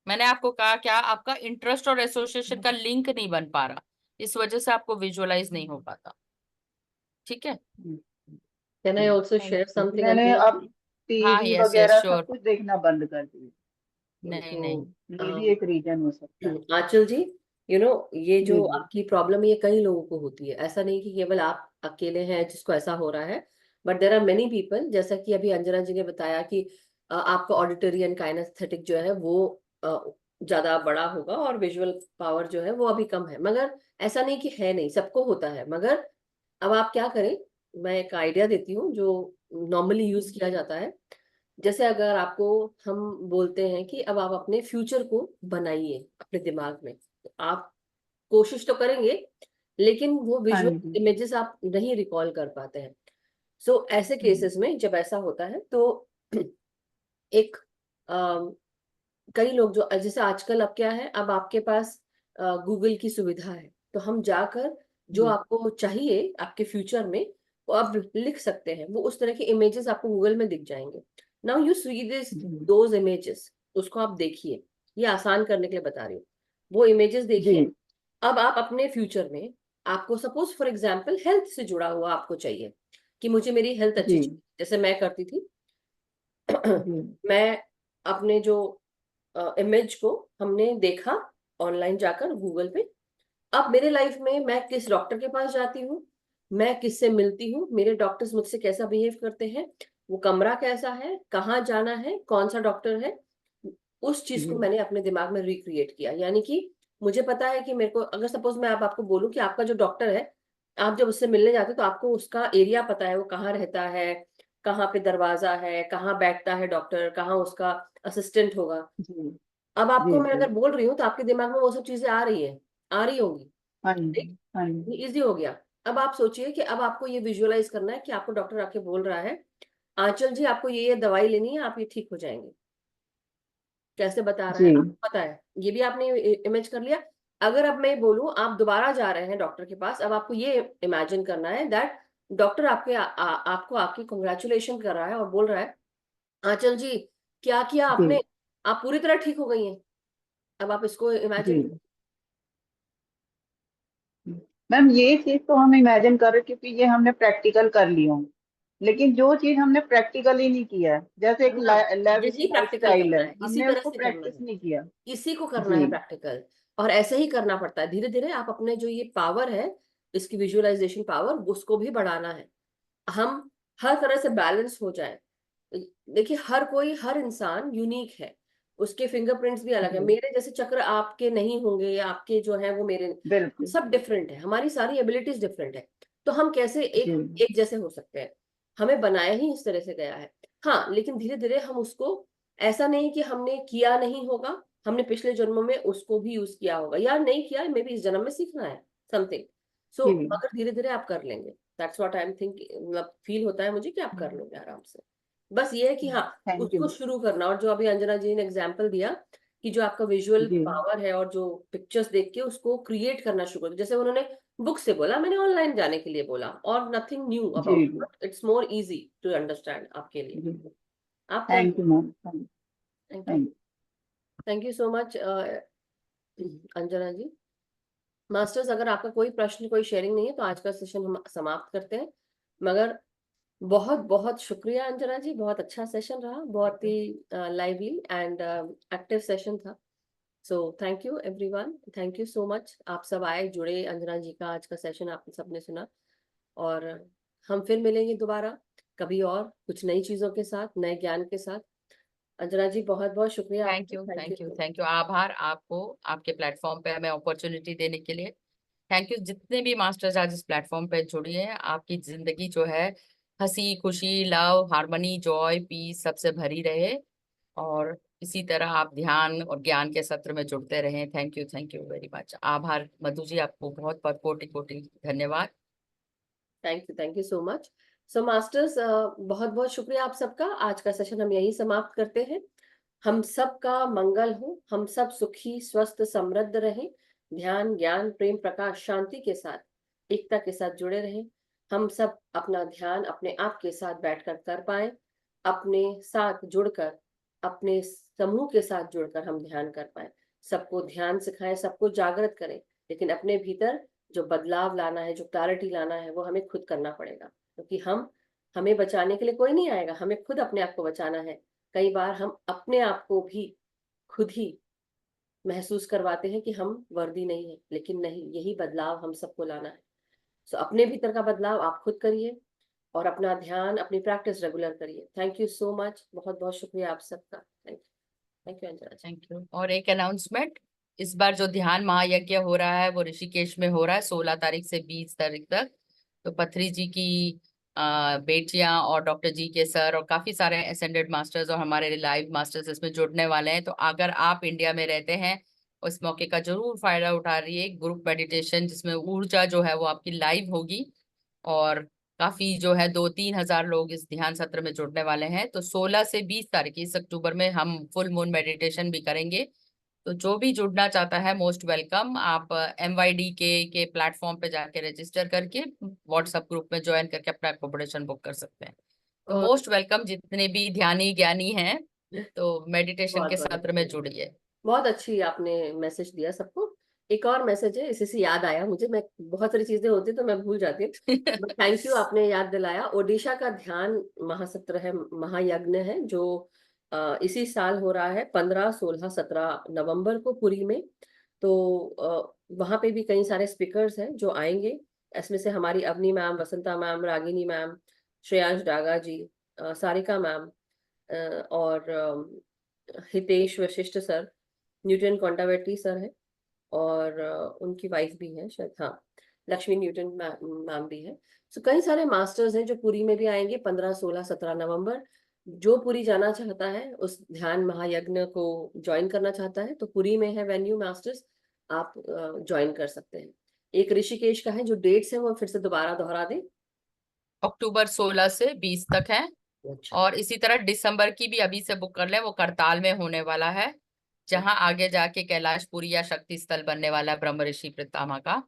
मैंने आपको कहा क्या, आपका इंटरेस्ट और एसोसिएशन का लिंक नहीं बन पा रहा, इस वजह से आपको विजुअलाइज नहीं हो पाता। ठीक है। Can I also share क्योंकि something, मैंने Anjali अब ji? हाँ टीवी यस यस वगैरह सब श्योर। कुछ देखना बंद कर दिया, नहीं तो नहीं। ये भी एक रीजन हो सकता है। आंचल जी, ये जी जो जी आपकी प्रॉब्लम है ये कई लोगों को होती है, ऐसा नहीं कि केवल आप अकेले हैं जिसको ऐसा हो रहा है। But there are many people, जैसा कि अभी अंजना जी ने बताया कि आपका ऑडिटरी एंड काइनेस्थेटिक जो है वो ज्यादा बड़ा होगा और विजुअल पावर जो है वो अभी कम है। मगर ऐसा नहीं कि है नहीं, सबको होता है। मगर अब आप क्या करें, मैं एक आइडिया देती हूँ जो नॉर्मली यूज किया जाता है। जैसे अगर आपको हम बोलते हैं कि अब आप अपने फ्यूचर को बनाइए अपने दिमाग में, तो आप कोशिश तो करेंगे लेकिन वो हाँ विजुअल जी इमेजेस आप नहीं रिकॉल कर पाते हैं। सो ऐसे केसेस में जब ऐसा होता है तो एक कई लोग जो, जैसे आजकल अब क्या है, अब आपके पास गूगल की सुविधा है, तो हम जाकर जो जी आपको चाहिए आपके फ्यूचर में वो आप लिख सकते हैं, वो उस तरह के इमेजेस आपको गूगल में दिख जाएंगे। नाउ यू सी दिस जी दोज इमेजेस, उसको आप देखिए। ये आसान करने के लिए बता रही हूँ। वो इमेजेस जी देखिए। अब आप अपने फ्यूचर में, आपको सपोज फॉर एग्जाम्पल हेल्थ से जुड़ा हुआ आपको चाहिए कि मुझे मेरी हेल्थ अच्छी जी चाहिए, जैसे मैं करती थी। जी मैं अपने जो इमेज को हमने देखा ऑनलाइन जाकर गूगल पे। अब मेरे लाइफ में मैं किस डॉक्टर के पास जाती हूँ, मैं किससे मिलती हूँ, मेरे डॉक्टर्स मुझसे कैसा बिहेव करते हैं, वो कमरा कैसा है, कहाँ जाना है, कौन सा डॉक्टर है, उस चीज को जी मैंने अपने दिमाग में रिक्रिएट किया। यानी कि मुझे पता है कि मेरे को, अगर सपोज मैं अब आपको बोलूं कि आपका जो डॉक्टर है, आप जब उससे मिलने जाते हो तो आपको उसका एरिया पता है, वो कहाँ रहता है, कहाँ पे दरवाजा है, कहाँ बैठता है डॉक्टर, कहाँ उसका असिस्टेंट होगा। जी अब जी आपको मैं जी अगर बोल रही हूँ तो आपके दिमाग में वो सब चीजें आ रही है, आ रही होंगी। हाँ ठीक, जी हाँ ये जी इजी हो गया। अब आप सोचिए कि अब आपको ये विजुअलाइज करना है कि आपको डॉक्टर आके बोल रहा है, आंचल जी आपको ये दवाई लेनी है, आप ये ठीक हो जाएंगे। कैसे बता रहा है, जी आपको पता है, ये भी आपने इमेज कर लिया। अगर अब मैं बोलूं आप दोबारा जा रहे हैं डॉक्टर के पास, अब आपको ये इमेजिन करना है दैट डॉक्टर आपको आपकी कंग्रेचुलेशन कर रहा है और बोल रहा है, आंचल जी क्या किया जी आपने, आप पूरी तरह ठीक हो गई हैं। अब आप इसको जी इमेजिन। मैम ये चीज तो हम इमेजिन कर रहे क्योंकि ये हमने प्रैक्टिकल कर लिया हूँ, लेकिन जो चीज हमने प्रैक्टिकल ही नहीं किया है, जैसे एक करना, लेविश यही प्रैक्टिकल लाइफस्टाइल करना है, है, इसी हमने तरह उसको से करना प्रैक्टिस है, नहीं किया। इसी को करना जी है प्रैक्टिकल। और ऐसे ही करना पड़ता है धीरे धीरे। आप अपने जो ये पावर है, इसकी विजुअलाइजेशन पावर, उसको भी बढ़ाना है। हम हर तरह से बैलेंस हो जाए। देखिए हर कोई, हर इंसान यूनिक है, उसके फिंगरप्रिंट्स भी अलग है। जी मेरे जैसे चक्र आपके नहीं होंगे, या आपके जो है वो मेरे, बिल्कुल सब डिफरेंट है, हमारी सारी एबिलिटीज डिफरेंट है। तो हम कैसे जी एक एक जैसे हो सकते हैं, हमें बनाया ही इस तरह से गया है। हाँ, लेकिन धीरे धीरे हम उसको, ऐसा नहीं कि हमने किया नहीं होगा, हमने पिछले जन्मों में उसको भी यूज किया होगा, या नहीं किया, मे बी इस जन्म में सीखना है समथिंग। सो जी मगर धीरे धीरे आप कर लेंगे, that's what I am thinking, मतलब फील होता है मुझे कि आप कर लोगे आराम से। बस ये है कि हाँ, थैंक उसको यू शुरू करना। और जो अभी अंजना जी ने एग्जाम्पल दिया कि जो आपका विजुअल जी पावर है और जो पिक्चर्स देख के उसको क्रिएट करना शुरू कर, जैसे उन्होंने बुक से बोला, मैंने ऑनलाइन जाने के लिए बोला, और नथिंग न्यू जी अबाउट, जी it's more easy to understand आपके लिए। जी आप कर, thank you ma'am thank you, thank thank you so much Anjana ji. Masters, अगर आपका कोई प्रश्न, कोई शेयरिंग नहीं है तो आज का सेशन हम समाप्त करते हैं। मगर बहुत बहुत शुक्रिया अंजना जी, बहुत अच्छा सेशन रहा, बहुत ही लाइवली एंड एक्टिव सेशन था। सो thank you everyone, thank you so much, आप सब आए, जुड़े, अंजना जी का आज का सेशन आप सबने सुना। और हम फिर मिलेंगे दोबारा कभी और कुछ नई चीजों के साथ, नए ज्ञान के साथ। अंजना जी बहुत बहुत शुक्रिया थैंक आपका, you, thank you thank you, so much. Thank you. आभार आपको, आपके प्लेटफॉर्म पे हमें अपॉर्चुनिटी देने के लिए। थैंक यू जितने भी मास्टर्स आज इस प्लेटफॉर्म पे जुड़ी हैं। आपकी जिंदगी जो है हंसी खुशी, लव, हार्मनी, जॉय, पीस सबसे भरी रहे, और इसी तरह आप ध्यान और ज्ञान के सत्र में जुड़ते रहें। Thank you very much. आभार मधु जी, आपको बहुत बहुत कोटि कोटि धन्यवाद। Thank you so much. So masters, बहुत बहुत शुक्रिया आप सबका। आज का सेशन हम यही समाप्त करते हैं। हम सबका मंगल हो, हम सब सुखी, स्वस्थ, समृद्ध रहें, ध्यान, ज्ञान, प्रेम, प्रकाश, शांति के साथ, एकता के साथ जुड़े रहें। हम सब अपना ध्यान अपने आप के साथ बैठकर कर पाए, अपने साथ जुड़कर, अपने समूह के साथ जुड़कर हम ध्यान कर पाए। सबको ध्यान सिखाएं, सबको जागृत करें, लेकिन अपने भीतर जो बदलाव लाना है, जो क्लैरिटी लाना है, वो हमें खुद करना पड़ेगा, क्योंकि हमें बचाने के लिए कोई नहीं आएगा, हमें खुद अपने आप को बचाना है। कई बार हम अपने आप को भी खुद ही महसूस करवाते हैं कि हम वर्दी नहीं है, लेकिन नहीं, यही बदलाव हम सबको लाना है। सो अपने भीतर का बदलाव आप खुद करिए, और अपना ध्यान, अपनी प्रैक्टिस रेगुलर करिए। थैंक यू सो मच, बहुत बहुत शुक्रिया आप सबका। Thank you Anjana. Thank you. और एक अनाउंसमेंट, इस बार जो ध्यान महायज्ञ हो रहा है वो ऋषिकेश में हो रहा है 16 तारीख से 20 तारीख तक। तो पथरी जी की बेटियां और डॉक्टर जी के सर और काफी सारे असेंडेड मास्टर्स और हमारे लाइव मास्टर्स इसमें जुड़ने वाले हैं। तो अगर आप इंडिया में रहते हैं, उस मौके का जरूर फायदा उठा रही है। ग्रुप मेडिटेशन जिसमें ऊर्जा जो है वो आपकी लाइव होगी, और काफी जो है 2-3 हजार लोग इस ध्यान सत्र में जुड़ने वाले हैं। तो 16 से 20 तारीख इस अक्टूबर में हम फुल मून मेडिटेशन भी करेंगे। तो जो भी जुड़ना चाहता है मोस्ट वेलकम। आप MYD के प्लेटफॉर्म पे जाके रजिस्टर करके व्हाट्सएप ग्रुप में ज्वाइन करके अपना अकोमोडेशन बुक कर सकते हैं। तो और मोस्ट वेलकम जितने भी ध्यानी ज्ञानी हैं, तो मेडिटेशन बहुत के बहुत सत्र में जुड़िए। बहुत अच्छी आपने मैसेज दिया सबको। एक और मैसेज है, इसी से याद आया मुझे, मैं बहुत सारी चीजें होती तो मैं भूल जाती हूँ, बट थैंक यू, आपने याद दिलाया। ओडिशा का ध्यान महासत्र है, महायज्ञ है, जो इसी साल हो रहा है 15, 16, 17 नवंबर को पुरी में। तो वहां पे भी कई सारे स्पीकर्स हैं जो आएंगे। इसमें से हमारी Avani ma'am, Vasanta ma'am, Ragini ma'am, Shreyansh Daga ji, Sarika ma'am, और Hitesh Vashishtha sir, Newton Kontaveti sir है, और उनकी वाइफ भी है शायद, हाँ, लक्ष्मी न्यूटन मैम भी है। सो कई सारे मास्टर्स हैं जो पुरी में भी आएंगे 15, 16, 17 नवंबर। जो पुरी जाना चाहता है, उस ध्यान महायज्ञ को ज्वाइन करना चाहता है, तो पुरी में है वेन्यू मास्टर्स, आप ज्वाइन कर सकते हैं। एक ऋषिकेश का है, जो डेट्स है वो फिर से दोबारा दोहरा दें। अक्टूबर 16 से 20 तक है। अच्छा, और इसी तरह दिसंबर की भी अभी से बुक कर लें, वो करताल में होने वाला है, जहां आगे जाके कैलाशपुरी या शक्ति स्थल बनने वाला है ब्रह्म ऋषि पितामह का।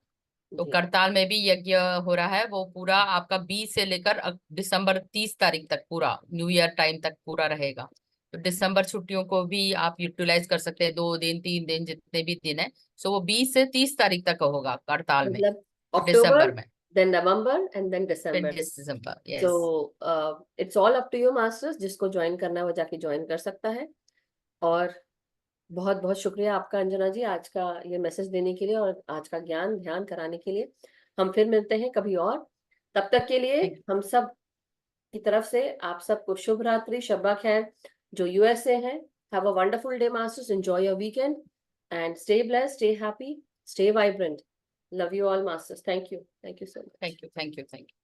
तो जी, करताल में भी यज्ञ हो रहा है, वो पूरा आपका 20 से लेकर दिसंबर 30 तारीख तक, पूरा न्यू ईयर टाइम तक पूरा रहेगा। तो दिसंबर छुट्टियों को भी आप यूटिलाइज कर सकते हैं, 2 दिन 3 दिन जितने भी दिन है। सो वो 20 से 30 तारीख तक होगा करताल में, मतलब दिसंबर अक्टूबर, में। देन नवंबर एंड देन फिर दिसंबर। दिसंबर, so yes. It's all up to you masters, जिसको ज्वाइन करना है वो जाके ज्वाइन कर सकता है। और बहुत बहुत शुक्रिया आपका अंजना जी, आज का ये मैसेज देने के लिए और आज का ज्ञान ध्यान कराने के लिए। हम फिर मिलते हैं कभी और, तब तक के लिए हम सब की तरफ से आप सबको शुभ रात्रि, शब्बा खैर। जो USA है, have a wonderful day masters, enjoy your weekend and stay blessed, stay happy, stay vibrant. Love you all masters, thank you so much. Thank you, thank you, thank you.